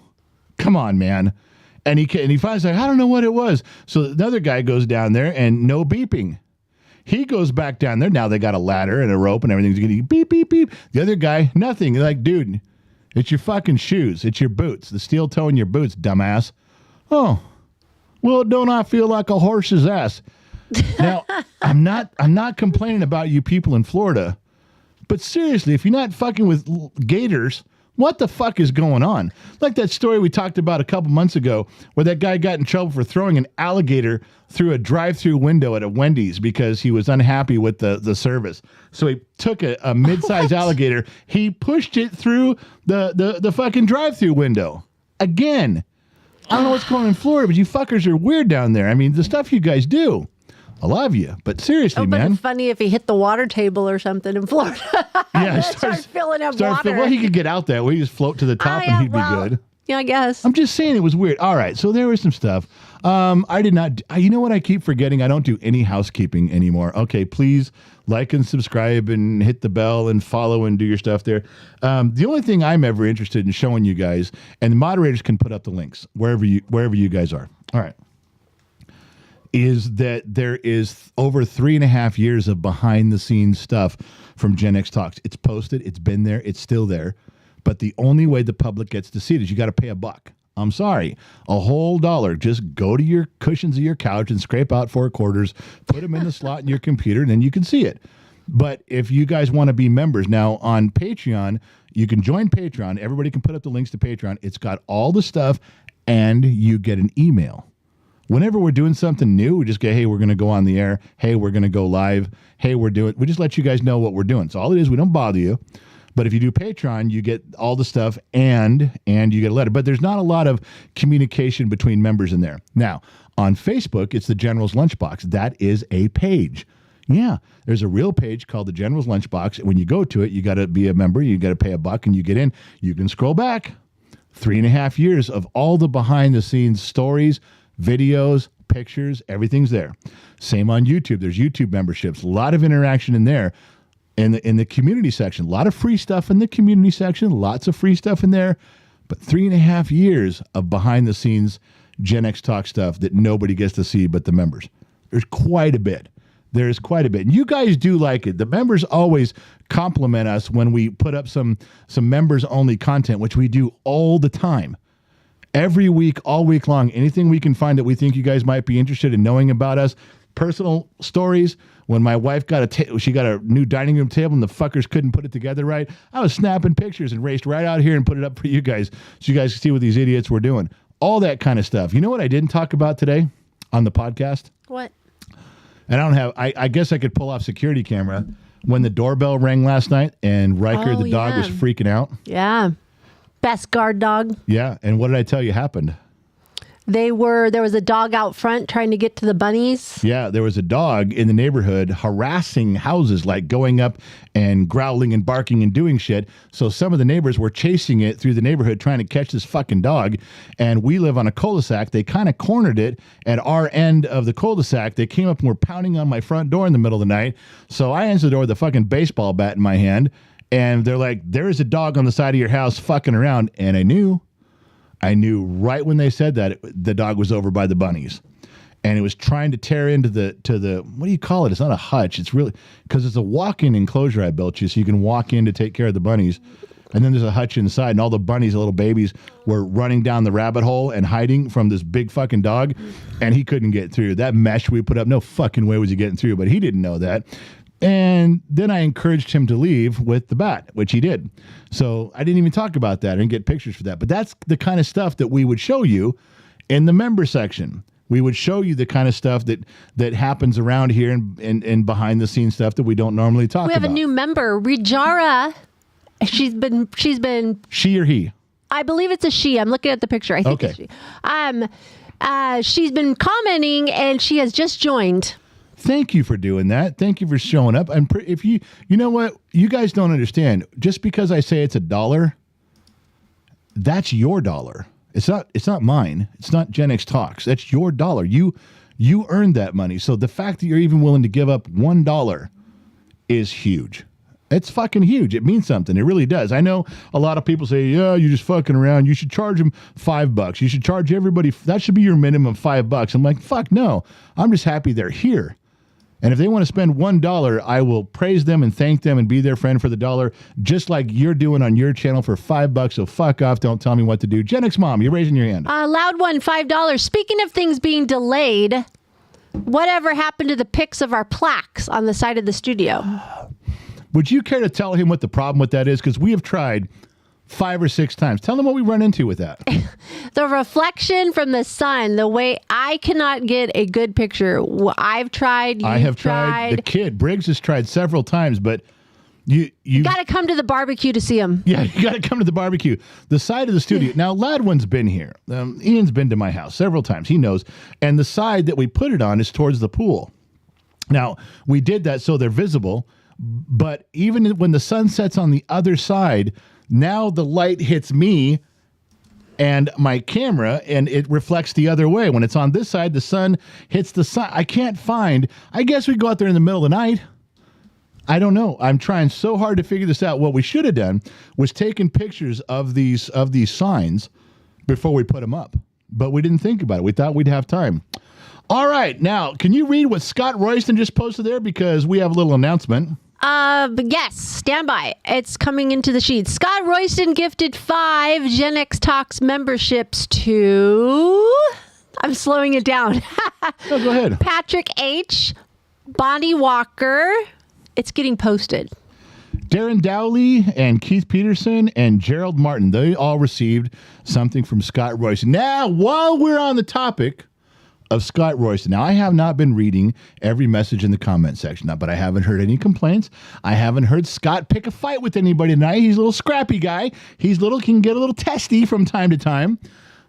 Come on, man. And he finds like, I don't know what it was. So another guy goes down there and no beeping. He goes back down there. Now they got a ladder and a rope and everything's getting beep, beep, beep. The other guy, nothing. They're like, dude, it's your fucking shoes. It's your boots. The steel toe in your boots, dumbass. Oh, well, don't I feel like a horse's ass? Now, I'm not complaining about you people in Florida, but seriously, if you're not fucking with gators, what the fuck is going on? Like that story we talked about a couple months ago where that guy got in trouble for throwing an alligator through a drive-through window at a Wendy's because he was unhappy with the service. So he took a mid-sized alligator, he pushed it through the fucking drive-through window. Again, I don't know what's going on in Florida, but you fuckers are weird down there. I mean, the stuff you guys do. I love you, but seriously, man. It's funny if he hit the water table or something in Florida. Yeah, start filling up water. Well, he could get out that way. He just float to the top and he'd be good. Yeah, I guess. I'm just saying it was weird. All right, so there was some stuff. I did not. You know what I keep forgetting? I don't do any housekeeping anymore. Okay, please like and subscribe and hit the bell and follow and do your stuff there. The only thing I'm ever interested in showing you guys, and the moderators can put up the links wherever you guys are. All right. Is that there is over 3.5 years of behind the scenes stuff from Gen X Talks. It's posted, it's been there, it's still there. But the only way the public gets to see it is you got to pay $1. I'm sorry, a whole $1. Just go to your cushions of your couch and scrape out 4 quarters, put them in the slot in your computer, and then you can see it. But if you guys want to be members now on Patreon, you can join Patreon. Everybody can put up the links to Patreon. It's got all the stuff, and you get an email. Whenever we're doing something new, we just go, hey, we're going to go on the air. Hey, we're going to go live. Hey, we just let you guys know what we're doing. So all it is, we don't bother you. But if you do Patreon, you get all the stuff and you get a letter. But there's not a lot of communication between members in there. Now, on Facebook, it's the General's Lunchbox. That is a page. Yeah, there's a real page called the General's Lunchbox. When you go to it, you got to be a member. You got to pay $1 and you get in. You can scroll back 3.5 years of all the behind the scenes stories, videos, pictures, everything's there. Same on YouTube. There's YouTube memberships. A lot of interaction in there. In the community section, a lot of free stuff in the community section, lots of free stuff in there. But 3.5 years of behind the scenes Gen X Talk stuff that nobody gets to see but the members. There's quite a bit. There's quite a bit. And you guys do like it. The members always compliment us when we put up some members only content, which we do all the time. Every week, all week long, anything we can find that we think you guys might be interested in knowing about us. Personal stories. When my wife she got a new dining room table and the fuckers couldn't put it together right, I was snapping pictures and raced right out here and put it up for you guys so you guys can see what these idiots were doing. All that kind of stuff. You know what I didn't talk about today on the podcast? What? And I guess I could pull off security camera when the doorbell rang last night and Riker, the dog, was freaking out. Yeah. Best guard dog. Yeah. And what did I tell you happened? There was a dog out front trying to get to the bunnies. Yeah, there was a dog in the neighborhood harassing houses, like going up and growling and barking and doing shit. So some of the neighbors were chasing it through the neighborhood trying to catch this fucking dog. And we live on a cul-de-sac. They kind of cornered it at our end of the cul-de-sac. They came up and were pounding on my front door in the middle of the night. So I answered the door with a fucking baseball bat in my hand. And they're like, there is a dog on the side of your house fucking around. And I knew right when they said that the dog was over by the bunnies, and it was trying to tear into the what do you call it? It's not a hutch. It's really because it's a walk-in enclosure I built you, so you can walk in to take care of the bunnies, and then there's a hutch inside, and all the bunnies, the little babies, were running down the rabbit hole and hiding from this big fucking dog, and he couldn't get through. That mesh we put up, no fucking way was he getting through, but he didn't know that. And then I encouraged him to leave with the bat, which he did. So I didn't even talk about that and get pictures for that. But that's the kind of stuff that we would show you in the member section. We would show you the kind of stuff that happens around here and behind the scenes stuff that we don't normally talk about. We have a new member, Rijara. She's been she or he? I believe it's a she. I'm looking at the picture. I think it's she. She's been commenting and she has just joined. Thank you for doing that. Thank you for showing up. And if you know what, you guys don't understand. Just because I say it's $1, that's your dollar. It's not mine. It's not Gen X Talks. That's your dollar. You earned that money. So the fact that you're even willing to give up $1 is huge. It's fucking huge. It means something. It really does. I know a lot of people say, yeah, you're just fucking around. You should charge them $5. You should charge everybody. That should be your minimum $5. I'm like, fuck no. I'm just happy they're here. And if they want to spend $1, I will praise them and thank them and be their friend for the dollar, just like you're doing on your channel for $5. So fuck off. Don't tell me what to do. Gen X Mom, you're raising your hand. Loud one, $5. Speaking of things being delayed, whatever happened to the pics of our plaques on the side of the studio? Would you care to tell him what the problem with that is? Because we have tried 5 or 6 times. Tell them what we run into with that. The reflection from the sun, the way I cannot get a good picture. I've tried. I have tried. The kid, Briggs, has tried several times, but you got to come to the barbecue to see him. Yeah, you got to come to the barbecue. The side of the studio. Now, Ladwin's been here. Ian's been to my house several times. He knows. And the side that we put it on is towards the pool. Now, we did that so they're visible. But even when the sun sets on the other side, now the light hits me and my camera, and it reflects the other way. When it's on this side, the sun hits the sun. I can't find. I guess we go out there in the middle of the night. I don't know. I'm trying so hard to figure this out. What we should have done was taken pictures of these signs before we put them up. But we didn't think about it. We thought we'd have time. All right. Now, can you read what Scott Royston just posted there? Because we have a little announcement. But yes, stand by. It's coming into the sheet. Scott Royston gifted 5 Gen X Talks memberships to... I'm slowing it down. No, go ahead. Patrick H., Bonnie Walker. It's getting posted. Darren Dowley and Keith Peterson and Gerald Martin. They all received something from Scott Royston. Now, while we're on the topic of Scott Royston. Now, I have not been reading every message in the comment section, but I haven't heard any complaints. I haven't heard Scott pick a fight with anybody tonight. He's a little scrappy guy. Can get a little testy from time to time.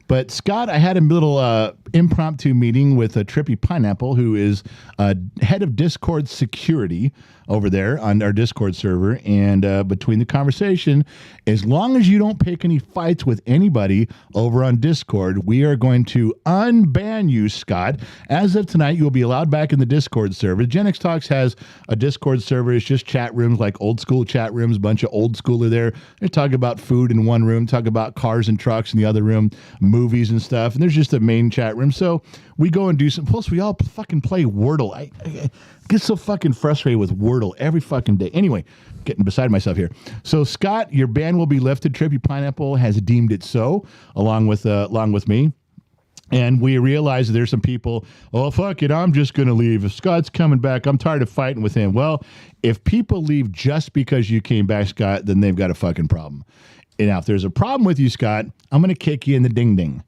But Scott, I had a little impromptu meeting with a Trippy Pineapple, who is head of Discord security over there on our Discord server. And between the conversation, as long as you don't pick any fights with anybody over on Discord, we are going to unban you, Scott. As of tonight, you'll be allowed back in the Discord server. Gen X Talks has a Discord server. It's just chat rooms, like old school chat rooms. A bunch of old schooler there. They talk about food in one room, talk about cars and trucks in the other room, movies and stuff. And there's just a main chat room. So we go and do some. Plus, we all fucking play Wordle. I get so fucking frustrated with Wordle every fucking day. Anyway, getting beside myself here. So, Scott, your ban will be lifted. Trippy Pineapple has deemed it so, along with me. And we realize that there's some people, oh, fuck it, I'm just going to leave. If Scott's coming back, I'm tired of fighting with him. Well, if people leave just because you came back, Scott, then they've got a fucking problem. And now, if there's a problem with you, Scott, I'm going to kick you in the ding-ding.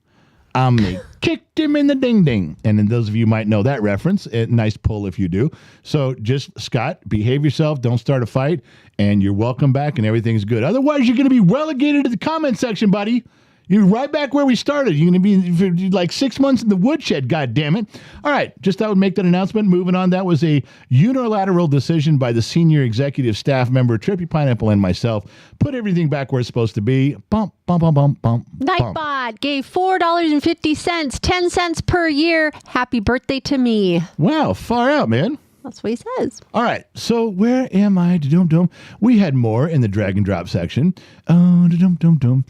Kicked him in the ding-ding. And then those of you might know that reference. Nice pull if you do. So just, Scott, behave yourself. Don't start a fight. And you're welcome back and everything's good. Otherwise, you're going to be relegated to the comment section, buddy. You're right back where we started. You're going to be like 6 months in the woodshed, God damn it. All right, just I would make that announcement. Moving on, that was a unilateral decision by the senior executive staff member, Trippy Pineapple, and myself. Put everything back where it's supposed to be. Bump, bump, bump, bump, bump. Nightbot gave $4.50, 10 cents per year. Happy birthday to me. Wow, far out, man. That's what he says. All right, so where am I? Dum-dum. We had more in the drag and drop section. Dum-dum-dum-dum.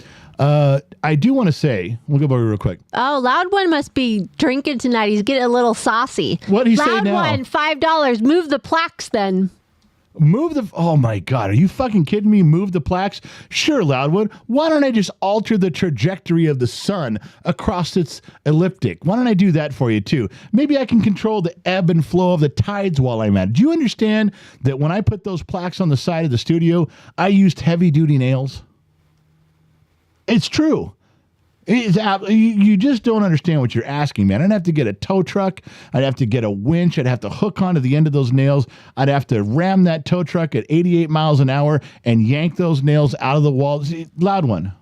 I do want to say, we'll go over real quick. Oh, Loud One must be drinking tonight. He's getting a little saucy. What did he say now? Loud One, $5. Move the plaques then. Oh my God, are you fucking kidding me? Move the plaques? Sure, Loudwood. Why don't I just alter the trajectory of the sun across its elliptic? Why don't I do that for you too? Maybe I can control the ebb and flow of the tides while I'm at it. Do you understand that when I put those plaques on the side of the studio, I used heavy duty nails? It's true. You just don't understand what you're asking, man. I'd have to get a tow truck. I'd have to get a winch. I'd have to hook onto the end of those nails. I'd have to ram that tow truck at 88 miles an hour and yank those nails out of the wall. Loud One,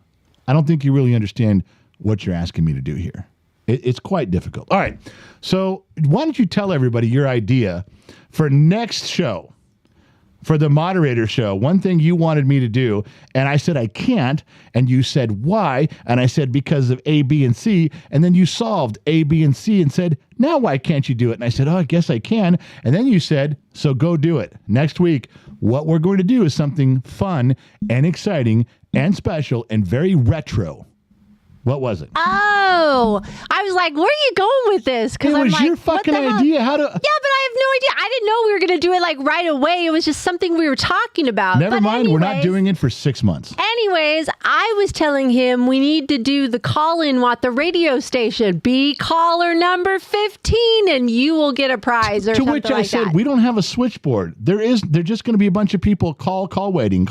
I don't think you really understand what you're asking me to do here. It's quite difficult. All right. So why don't you tell everybody your idea for next show? for the moderator show, one thing you wanted me to do, and I said I can't, and you said why, and I said because of A, B, and C, and then you solved A, B, and C and said, now why can't you do it? And I said, oh, I guess I can, and then you said, so go do it. Next week, what we're going to do is something fun and exciting and special and very retro. What was it? Oh, I was like, where are you going with this? It was like, your fucking idea. How to... Yeah, but I have no idea. I didn't know we were going to do it like right away. It was just something we were talking about. Never mind. We're not doing it for 6 months. Anyways, I was telling him we need to do the call-in at the radio station. Be caller number 15 and you will get a prize or something like that. To which I said, we don't have a switchboard. They're just going to be a bunch of people call waiting.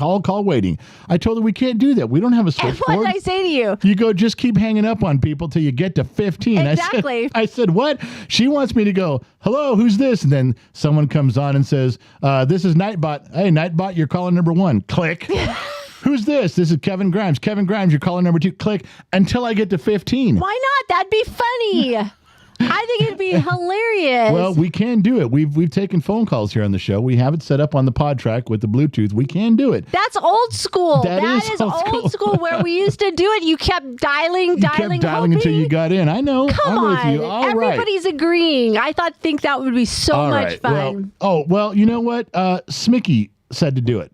I told her we can't do that. We don't have a switchboard. And what did I say to you? You go, just keep hanging up on people till you get to 15. Exactly. I said, what? She wants me to go, hello, who's this? And then someone comes on and says, this is Nightbot. Hey, Nightbot, you're calling number 1. Click. Who's this? This is Kevin Grimes. Kevin Grimes, you're calling number 2. Click until I get to 15. Why not? That'd be funny. I think it'd be hilarious. Well, we can do it. We've taken phone calls here on the show. We have it set up on the pod track with the Bluetooth. We can do it. That's old school. That is old school where we used to do it. You kept dialing until you got in. I know. Come I'm on. with you. Everybody's agreeing. I think that would be so much fun. Well, you know what? Smicky said to do it.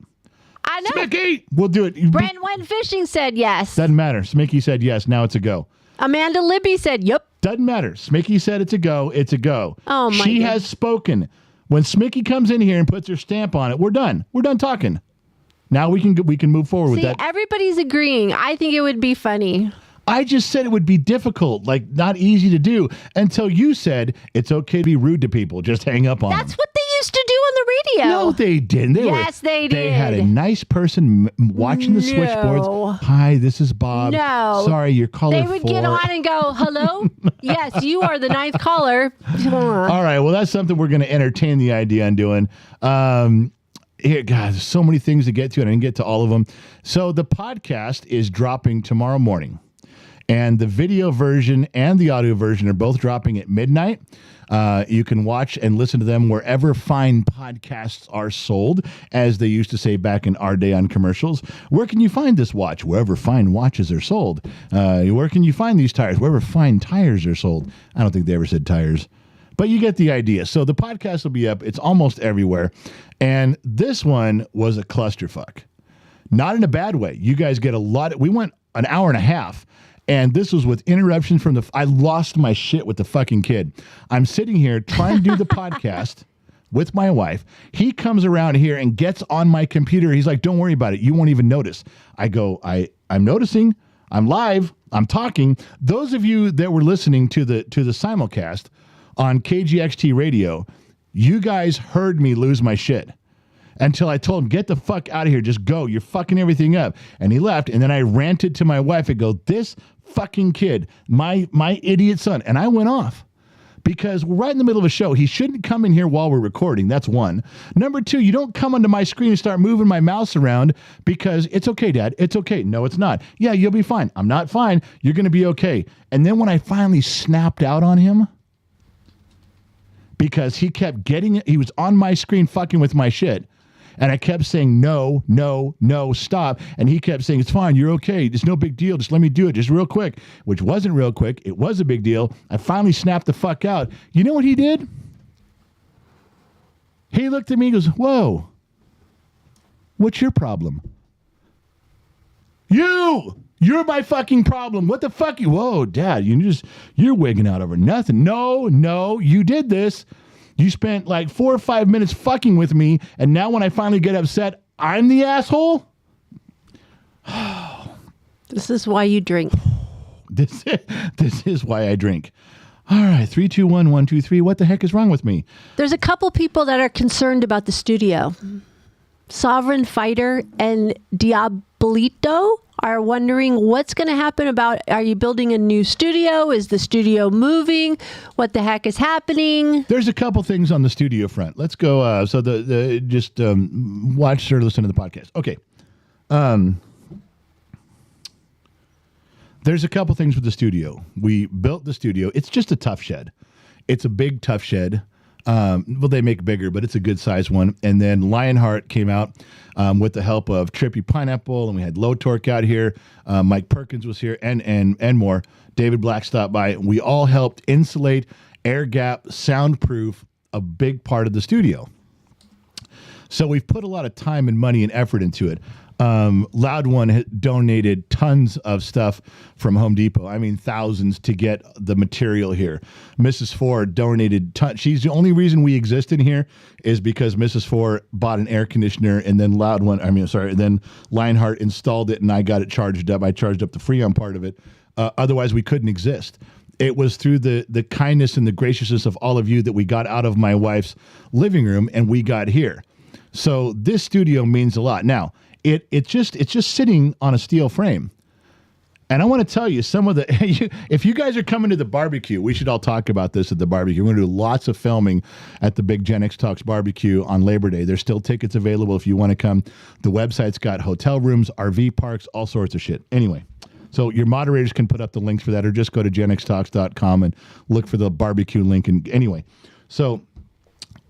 I know. Smicky! We'll do it. Brent Went Fishing said yes. Doesn't matter. Smicky said yes. Now it's a go. Amanda Libby said yep. Doesn't matter. Smicky said it's a go. It's a go. Oh, my She God. has spoken. When Smicky comes in here and puts her stamp on it, we're done. We're done talking. Now we can move forward with that. Everybody's agreeing. I think it would be funny. I just said it would be difficult, like not easy to do, until you said it's okay to be rude to people. Just hang up on them. That's what they used to do on the radio. No, they didn't. Yes, they did. They had a nice person watching the switchboards. Hi, this is Bob. No. Sorry, you're caller 4. They would get on and go, hello? Yes, you are the 9th caller. All right, well, that's something we're going to entertain the idea on doing. Here, guys, there's so many things to get to, and I didn't get to all of them. So the podcast is dropping tomorrow morning. And the video version and the audio version are both dropping at midnight. You can watch and listen to them wherever fine podcasts are sold, as they used to say back in our day on commercials. Where can you find this watch? Wherever fine watches are sold. Where can you find these tires? Wherever fine tires are sold. I don't think they ever said tires. But you get the idea. So the podcast will be up. It's almost everywhere. And this one was a clusterfuck. Not in a bad way. You guys get a lot. We went an hour and a half. And this was with interruptions from I lost my shit with the fucking kid. I'm sitting here trying to do the podcast with my wife. He comes around here and gets on my computer. He's like, don't worry about it. You won't even notice. I go, I'm noticing. I'm live. I'm talking. Those of you that were listening to the simulcast on KGXT radio, you guys heard me lose my shit. Until I told him, get the fuck out of here. Just go. You're fucking everything up. And he left. And then I ranted to my wife and go, this fucking kid, my idiot son. And I went off because we're right in the middle of a show. He shouldn't come in here while we're recording. That's one. Number 2, you don't come onto my screen and start moving my mouse around because it's okay, Dad. It's okay. No, it's not. Yeah, you'll be fine. I'm not fine. You're going to be okay. And then when I finally snapped out on him, because he kept getting it, he was on my screen fucking with my shit. And I kept saying, no, stop. And he kept saying, it's fine. You're okay. It's no big deal. Just let me do it just real quick, which wasn't real quick. It was a big deal. I finally snapped the fuck out. You know what he did? He looked at me and goes, whoa, what's your problem? You're my fucking problem. What the fuck? Whoa, Dad, you're wigging out over nothing. No, you did this. You spent like 4 or 5 minutes fucking with me, and now when I finally get upset, I'm the asshole? This is why you drink. This is why I drink. All right, 3, 2, 1, 1, 2, 3. What the heck is wrong with me? There's a couple people that are concerned about the studio. Sovereign Fighter and Diabolito are wondering what's going to happen about, are you building a new studio? Is the studio moving? What the heck is happening? There's a couple things on the studio front. Let's go. Watch or listen to the podcast. Okay. There's a couple things with the studio. We built the studio. It's just a tough shed. It's a big, tough shed. Well, they make bigger, but it's a good size one. And then Lionheart came out with the help of Trippy Pineapple, and we had Low Torque out here. Mike Perkins was here, and more. David Black stopped by. We all helped insulate, air gap, soundproof a big part of the studio. So we've put a lot of time and money and effort into it. Loud One donated tons of stuff from Home Depot. I mean, thousands to get the material here. Mrs. Ford donated tons. She's the only reason we exist in here is because Mrs. Ford bought an air conditioner, and then then Lionheart installed it, and I got it charged up. I charged up the Freon part of it. Otherwise, we couldn't exist. It was through the kindness and the graciousness of all of you that we got out of my wife's living room, and we got here. So this studio means a lot. Now, it's just sitting on a steel frame. And I want to tell you some of the, if you guys are coming to the barbecue, we should all talk about this at the barbecue. We're going to do lots of filming at the big Gen X Talks barbecue on Labor Day. There's still tickets available if you want to come. The website's got hotel rooms, RV parks, all sorts of shit. Anyway, so your moderators can put up the links for that, or just go to genxtalks.com and look for the barbecue link. And anyway, so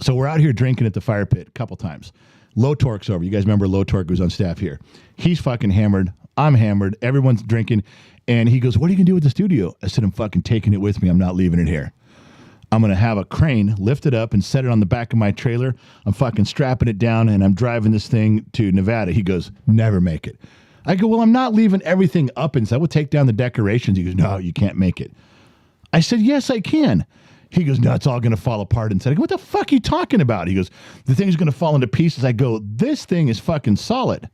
we're out here drinking at the fire pit a couple times. Low Torque's over. You guys remember Low Torque was on staff here. He's fucking hammered. I'm hammered. Everyone's drinking. And he goes, what are you going to do with the studio? I said, I'm fucking taking it with me. I'm not leaving it here. I'm going to have a crane lift it up and set it on the back of my trailer. I'm fucking strapping it down, and I'm driving this thing to Nevada. He goes, never make it. I go, well, I'm not leaving everything up inside. We'll take down the decorations. He goes, no, you can't make it. I said, yes, I can. He goes, no, it's all going to fall apart inside. I go, what the fuck are you talking about? He goes, the thing's going to fall into pieces. I go, this thing is fucking solid.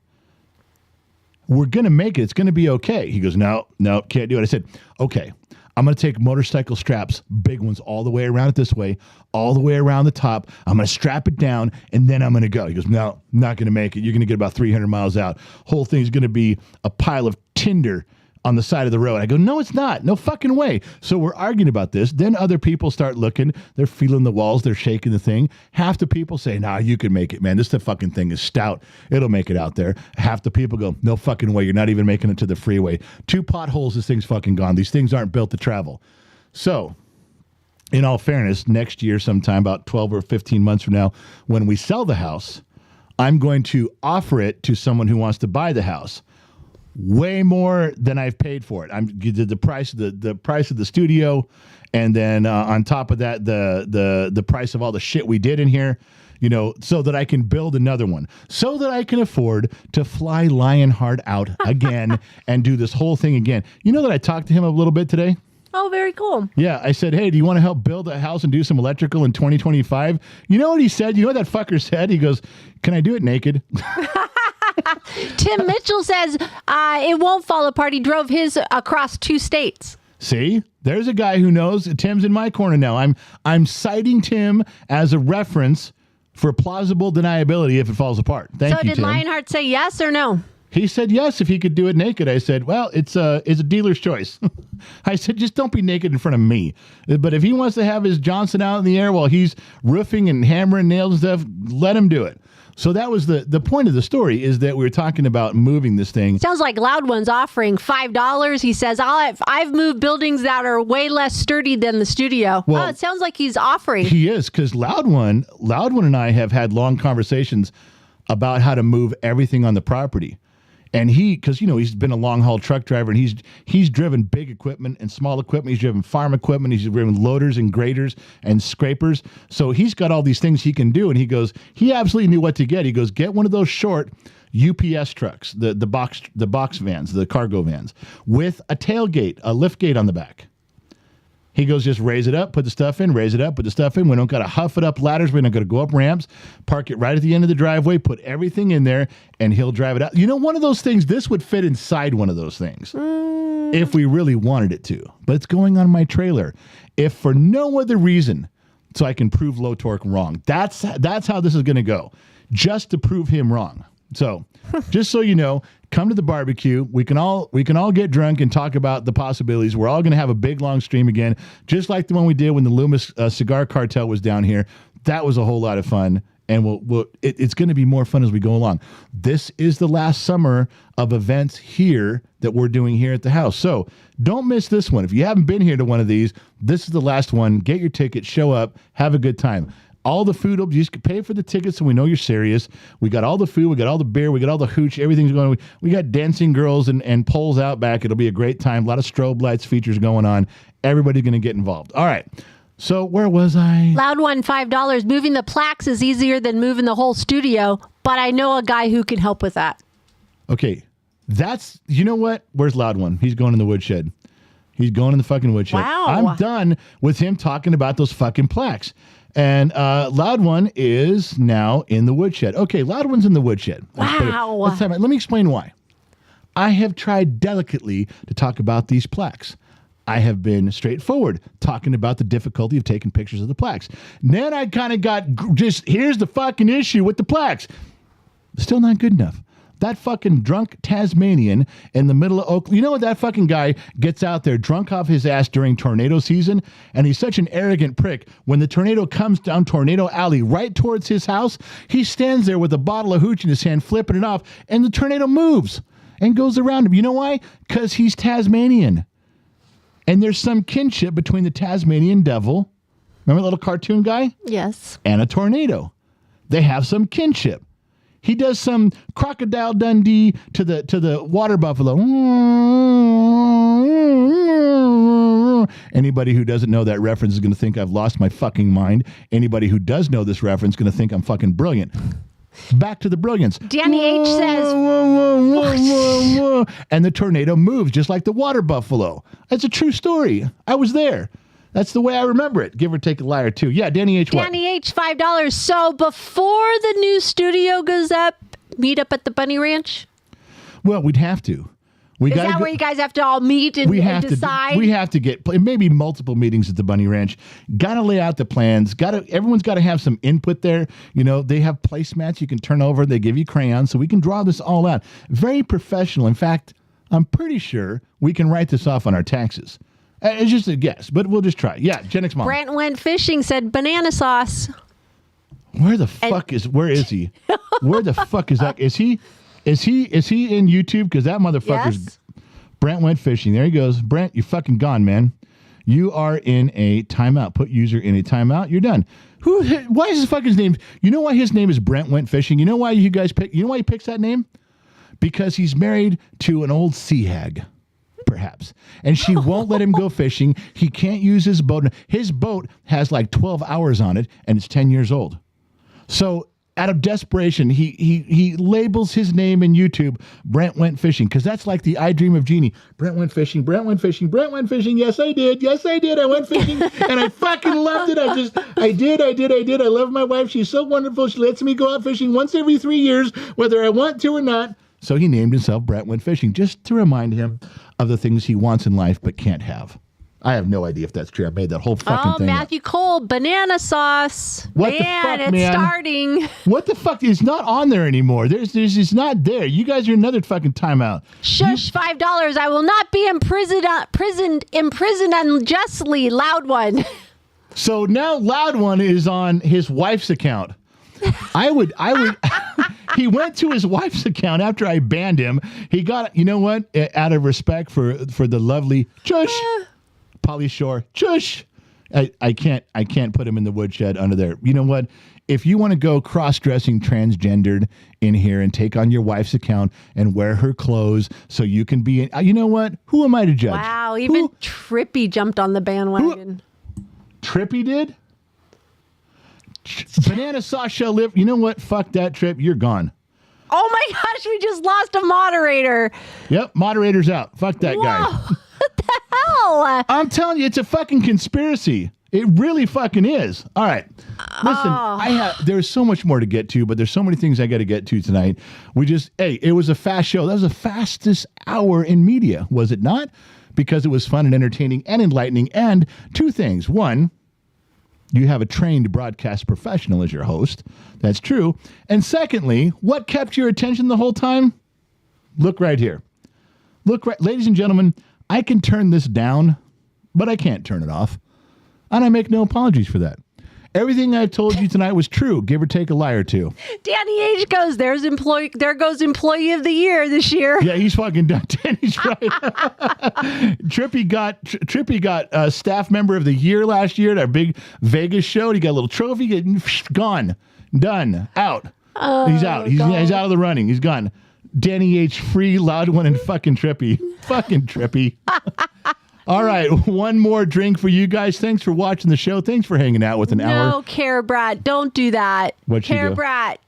We're going to make it. It's going to be okay. He goes, no, can't do it. I said, okay, I'm going to take motorcycle straps, big ones, all the way around it this way, all the way around the top. I'm going to strap it down, and then I'm going to go. He goes, no, not going to make it. You're going to get about 300 miles out. Whole thing's going to be a pile of tinder on the side of the road. I go, no, it's not. No fucking way. So we're arguing about this. Then other people start looking. They're feeling the walls. They're shaking the thing. Half the people say, nah, you can make it, man. This fucking thing is stout. It'll make it out there. Half the people go, no fucking way. You're not even making it to the freeway. 2 potholes, this thing's fucking gone. These things aren't built to travel. So, in all fairness, next year sometime, about 12 or 15 months from now, when we sell the house, I'm going to offer it to someone who wants to buy the house. Way more than I've paid for it. I'm the price of the price of the studio, and then on top of that, the price of all the shit we did in here, so that I can build another one, so that I can afford to fly Lionheart out again and do this whole thing again. You know that I talked to him a little bit today. Oh, very cool. Yeah, I said, hey, do you want to help build a house and do some electrical in 2025? You know what he said? You know what that fucker said? He goes, can I do it naked? Tim Mitchell says it won't fall apart. He drove his across 2 states. See, there's a guy who knows. Tim's in my corner now. I'm citing Tim as a reference for plausible deniability if it falls apart. Thank you, Tim. So did Lionheart say yes or no? He said yes if he could do it naked. I said, well, it's a dealer's choice. I said, just don't be naked in front of me. But if he wants to have his Johnson out in the air while he's roofing and hammering nails and stuff, let him do it. So that was the point of the story, is that we were talking about moving this thing. Sounds like Loud One's offering $5. He says, I've moved buildings that are way less sturdy than the studio. Well, it sounds like he's offering. He is, because Loud One and I have had long conversations about how to move everything on the property. And because he's been a long haul truck driver, and he's driven big equipment and small equipment. He's driven farm equipment. He's driven loaders and graders and scrapers. So he's got all these things he can do. And he goes, he absolutely knew what to get. He goes, get one of those short UPS trucks, the box vans, the cargo vans, with a tailgate, a lift gate on the back. He goes, just raise it up, put the stuff in, raise it up, put the stuff in. We don't got to huff it up ladders. We don't got to go up ramps. Park it right at the end of the driveway, put everything in there, and he'll drive it out. One of those things, this would fit inside one of those things if we really wanted it to. But it's going on my trailer. If for no other reason, so I can prove Low Torque wrong. That's how this is going to go, just to prove him wrong. So just so you know, come to the barbecue. We can all get drunk and talk about the possibilities. We're all going to have a big, long stream again, just like the one we did when the Loomis Cigar Cartel was down here. That was a whole lot of fun, and it's going to be more fun as we go along. This is the last summer of events here that we're doing here at the house. So don't miss this one. If you haven't been here to one of these, this is the last one. Get your ticket, show up, have a good time. All the food, you just pay for the tickets, and we know you're serious. We got all the food, we got all the beer, we got all the hooch, everything's going. We got dancing girls and poles out back. It'll be a great time. A lot of strobe lights, features going on. Everybody's going to get involved. All right. So where was I? Loud one, $5. Moving the plaques is easier than moving the whole studio, but I know a guy who can help with that. Okay. You know what? Where's Loud One? He's going in the woodshed. He's going in the fucking woodshed. Wow. I'm done with him talking about those fucking plaques. And Loud One is now in the woodshed. Okay, Loud One's in the woodshed. Wow. Let me explain why. I have tried delicately to talk about these plaques. I have been straightforward talking about the difficulty of taking pictures of the plaques. Then I kind of got here's the fucking issue with the plaques. Still not good enough. That fucking drunk Tasmanian in the middle of Oakland. You know what? That fucking guy gets out there drunk off his ass during tornado season, and he's such an arrogant prick. When the tornado comes down Tornado Alley right towards his house, he stands there with a bottle of hooch in his hand, flipping it off, and the tornado moves and goes around him. You know why? Because he's Tasmanian. And there's some kinship between the Tasmanian devil, remember the little cartoon guy? Yes. And a tornado. They have some kinship. He does some Crocodile Dundee to the water buffalo. Anybody who doesn't know that reference is going to think I've lost my fucking mind. Anybody who does know this reference is going to think I'm fucking brilliant. Back to the brilliance. Danny H says... And the tornado moves just like the water buffalo. That's a true story. I was there. That's the way I remember it. Give or take a lie or two. Yeah, Danny H. Danny H, $5. So before the new studio goes up, meet up at the Bunny Ranch? Well, we'd have to. Is that where you guys have to all meet and decide? We have to get maybe multiple meetings at the Bunny Ranch. Got to lay out the plans. Everyone's got to have some input there. You know, they have placemats you can turn over. They give you crayons, so we can draw this all out. Very professional. In fact, I'm pretty sure we can write this off on our taxes. It's just a guess, but we'll just try. Yeah, Gen X Mom. Brent went fishing, said banana sauce. Where is he? Where the fuck is that? Is he in YouTube? Because that motherfucker's... Yes. Brent went fishing. There he goes. Brent, you fucking gone, man. You are in a timeout. Put user in a timeout. You're done. Why is his fucking name? You know why his name is Brent went fishing? You know why you guys pick? You know why he picks that name? Because he's married to an old sea hag. Perhaps. And she won't let him go fishing. He can't use his boat. His boat has like 12 hours on it, and it's 10 years old. So out of desperation, he labels his name in YouTube, Brent went fishing, because that's like the I Dream of Jeannie. Brent went fishing, Brent went fishing, Brent went fishing. Yes, I did. I went fishing, and I fucking loved it. I did. I love my wife. She's so wonderful. She lets me go out fishing once every 3 years, whether I want to or not. So he named himself Brent Went Fishing, just to remind him of the things he wants in life but can't have. I have no idea if that's true. I made that whole fucking thing Matthew up. Cole, banana sauce. What the fuck, it's man? starting. What the fuck? It's not on there anymore. It's not there. You guys are another fucking timeout. Shush, $5. I will not be imprisoned unjustly. Loud one. So now Loud One is on his wife's account. I would. He went to his wife's account after I banned him. He got, you know what? Out of respect for the lovely Chush, Polly Shore, Chush. I can't put him in the woodshed under there. You know what? If you want to go cross-dressing transgendered in here and take on your wife's account and wear her clothes so you can be, you know what? Who am I to judge? Wow, even Trippy jumped on the bandwagon. Trippy did? Banana sauce shall live. You know what? Fuck that, Trip. You're gone. Oh my gosh, we just lost a moderator. Yep, moderator's out. Fuck that guy. What the hell? I'm telling you, it's a fucking conspiracy. It really fucking is. All right. Listen, there's so much more to get to, but there's so many things I got to get to tonight. It was a fast show. That was the fastest hour in media, was it not? Because it was fun and entertaining and enlightening. And two things. One, you have a trained broadcast professional as your host. That's true. And secondly, what kept your attention the whole time? Look right here. Ladies and gentlemen, I can turn this down, but I can't turn it off. And I make no apologies for that. Everything I told you tonight was true, give or take a lie or two. Danny H goes, there goes employee of the year this year. Yeah, he's fucking done. Danny's right. Trippy got staff member of the year last year at our big Vegas show. He got a little trophy. Gone. Done. Out. He's out. He's out of the running. He's gone. Danny H. Free, loud one, and fucking Trippy. Fucking Trippy. All right, one more drink for you guys. Thanks for watching the show. Thanks for hanging out with an hour. No, Care Brat, don't do that. What'd she Care do? Brat.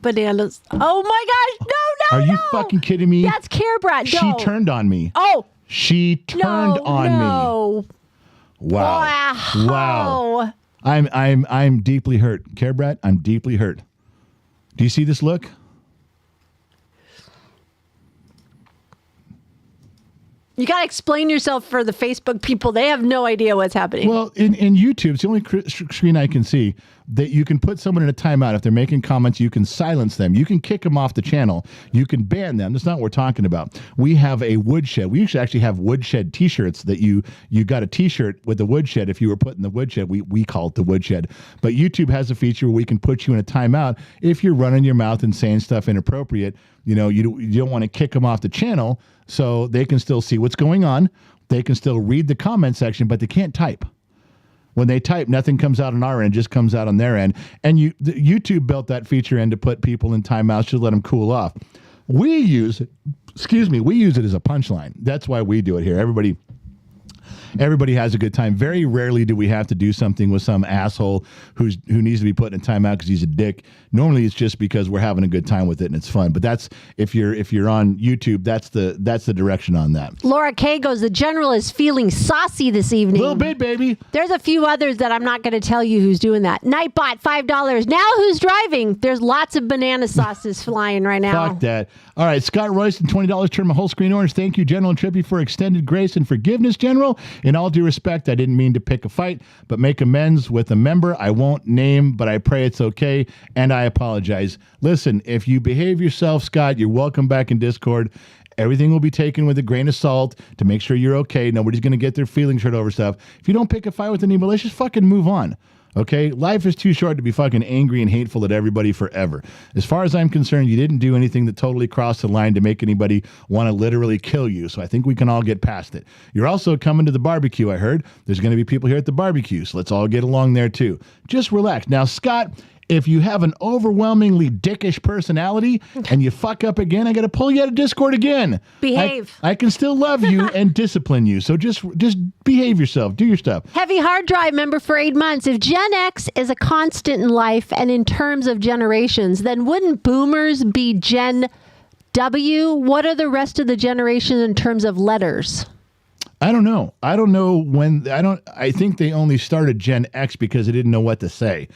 Bananas. Oh my gosh, no. Are you fucking kidding me? That's Care Brat. She turned on me. Oh. She turned on me. Wow. Wow. I'm deeply hurt. Care Brat, I'm deeply hurt. Do you see this look? You got to explain yourself for the Facebook people. They have no idea what's happening. Well, in YouTube, it's the only screen I can see that you can put someone in a timeout. If they're making comments, you can silence them. You can kick them off the channel. You can ban them. That's not what we're talking about. We have a woodshed. We actually have woodshed T-shirts that you got a T-shirt with the woodshed. If you were put in the woodshed, we call it the woodshed. But YouTube has a feature where we can put you in a timeout if you're running your mouth and saying stuff inappropriate. You know, you don't want to kick them off the channel, so they can still see what's going on. They can still read the comment section, but they can't type. When they type, nothing comes out on our end, just comes out on their end. And YouTube built that feature in to put people in timeouts to let them cool off. We use it as a punchline. That's why we do it here. Everybody has a good time. Very rarely do we have to do something with some asshole who needs to be put in a timeout because he's a dick. Normally, it's just because we're having a good time with it and it's fun. But that's if you're on YouTube, that's the direction on that. Laura K goes, the general is feeling saucy this evening. A little bit, baby. There's a few others that I'm not going to tell you who's doing that. Nightbot, $5. Now who's driving? There's lots of banana sauces flying right now. Fuck that. All right, Scott Royston, $20. Turn my whole screen orange. Thank you, General and Trippy, for extended grace and forgiveness, General. In all due respect, I didn't mean to pick a fight, but make amends with a member I won't name, but I pray it's okay, and I apologize. Listen, if you behave yourself, Scott, you're welcome back in Discord. Everything will be taken with a grain of salt to make sure you're okay. Nobody's going to get their feelings hurt over stuff. If you don't pick a fight with any malicious, fucking move on. Okay? Life is too short to be fucking angry and hateful at everybody forever. As far as I'm concerned, you didn't do anything that totally crossed the line to make anybody want to literally kill you. So I think we can all get past it. You're also coming to the barbecue, I heard. There's going to be people here at the barbecue. So let's all get along there too. Just relax. Now, Scott, if you have an overwhelmingly dickish personality and you fuck up again, I got to pull you out of Discord again. Behave. I can still love you and discipline you. So just behave yourself. Do your stuff. Heavy Hard Drive member for 8 months. If Gen X is a constant in life and in terms of generations, then wouldn't boomers be Gen W? What are the rest of the generation in terms of letters? I don't know. I think they only started Gen X because they didn't know what to say.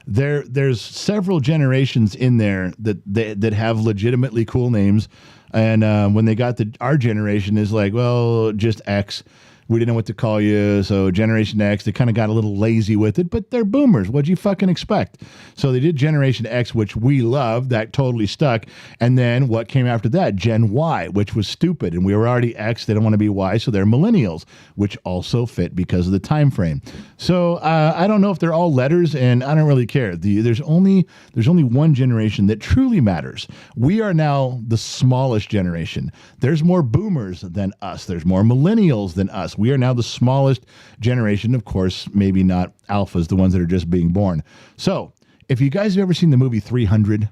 There's several generations in there that have legitimately cool names, and when they got our generation is like, well, just X. We didn't know what to call you, so Generation X, they kind of got a little lazy with it, but they're boomers. What'd you fucking expect? So they did Generation X, which we love, that totally stuck, and then what came after that? Gen Y, which was stupid, and we were already X, they don't want to be Y, so they're millennials, which also fit because of the time frame. So I don't know if they're all letters, and I don't really care. There's only one generation that truly matters. We are now the smallest generation. There's more boomers than us. There's more millennials than us. We are now the smallest generation. Of course, maybe not alphas, the ones that are just being born. So if you guys have ever seen the movie 300,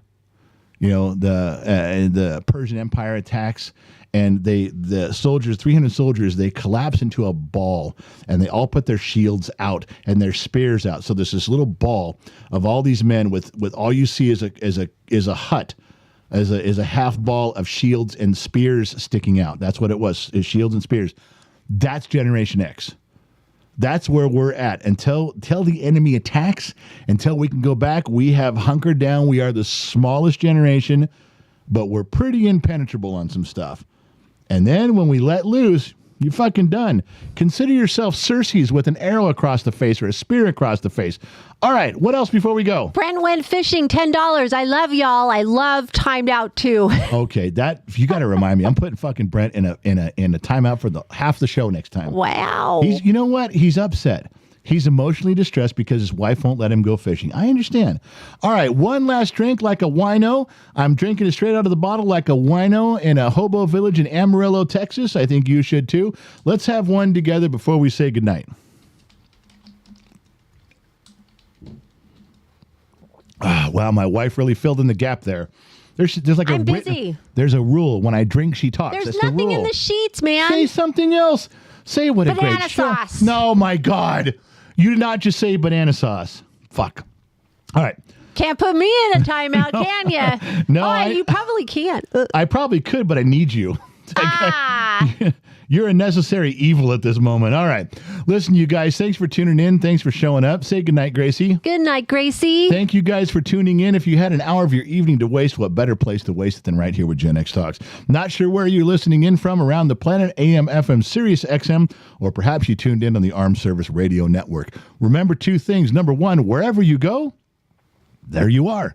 you know, the Persian Empire attacks, and the soldiers, 300 soldiers, they collapse into a ball, and they all put their shields out and their spears out. So there's this little ball of all these men with all you see is a hut, as a half ball of shields and spears sticking out. That's what it was, is shields and spears. That's Generation X. That's where we're at. Until the enemy attacks, until we can go back, we have hunkered down. We are the smallest generation, but we're pretty impenetrable on some stuff. And then when we let loose, you're fucking done. Consider yourself Cersei's with an arrow across the face or a spear across the face. All right, what else before we go? Brent went fishing, $10. I love y'all. I love timed out too. Okay, that you got to remind me. I'm putting fucking Brent in a timeout for half the show next time. Wow. You know what? He's upset He's emotionally distressed because his wife won't let him go fishing. I understand. All right, one last drink like a wino. I'm drinking it straight out of the bottle like a wino in a hobo village in Amarillo, Texas. I think you should too. Let's have one together before we say goodnight. Wow, my wife really filled in the gap there. There's like I'm busy. There's a rule. When I drink, she talks. There's That's nothing the rule. in the sheets, man. Say something else. Say what a Banana great show. sauce. No, my God. You did not just say banana sauce. Fuck. All right. Can't put me in a timeout, can you? No, you probably can't. I probably could, but I need you. Ah. You're a necessary evil at this moment. All right. Listen, you guys, thanks for tuning in. Thanks for showing up. Say goodnight, Gracie. Good night, Gracie. Thank you guys for tuning in. If you had an hour of your evening to waste, what better place to waste it than right here with Gen X Talks? Not sure where you're listening in from around the planet, AM, FM, Sirius XM, or perhaps you tuned in on the Armed Service Radio Network. Remember two things. Number one, wherever you go, there you are.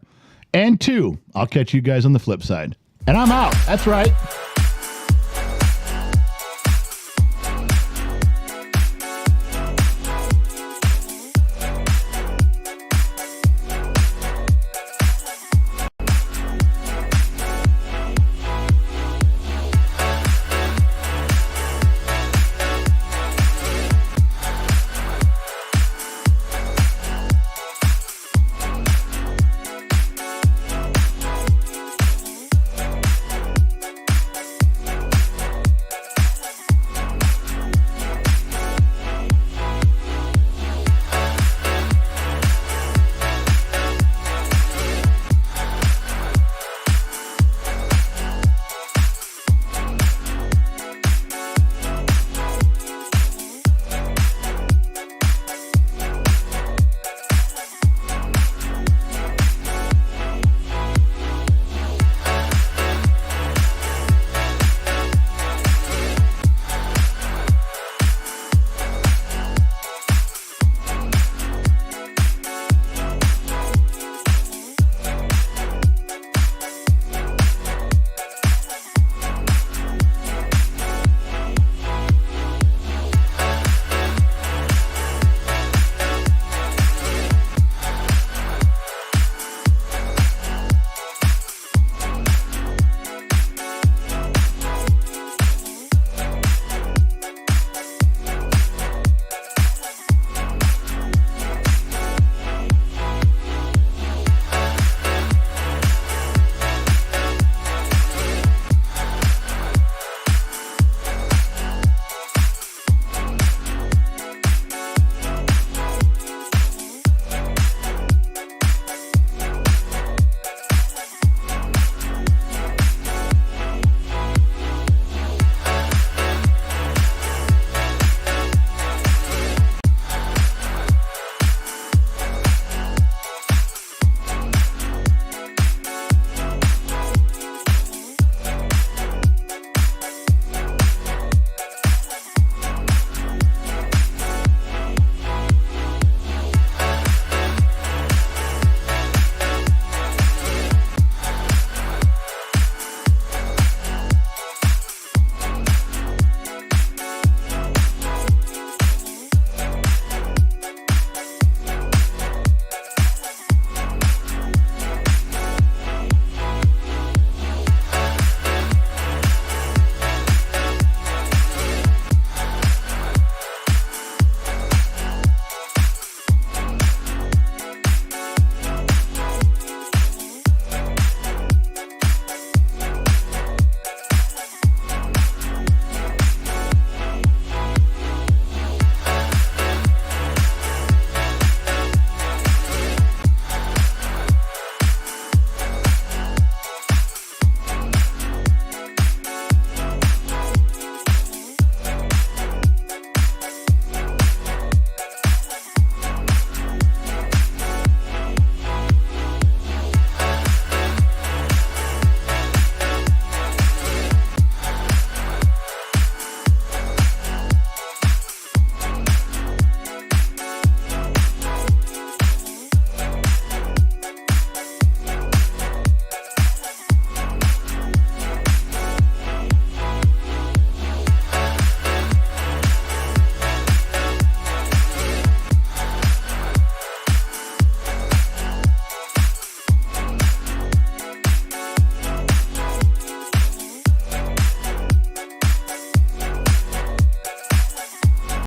And two, I'll catch you guys on the flip side. And I'm out. That's right.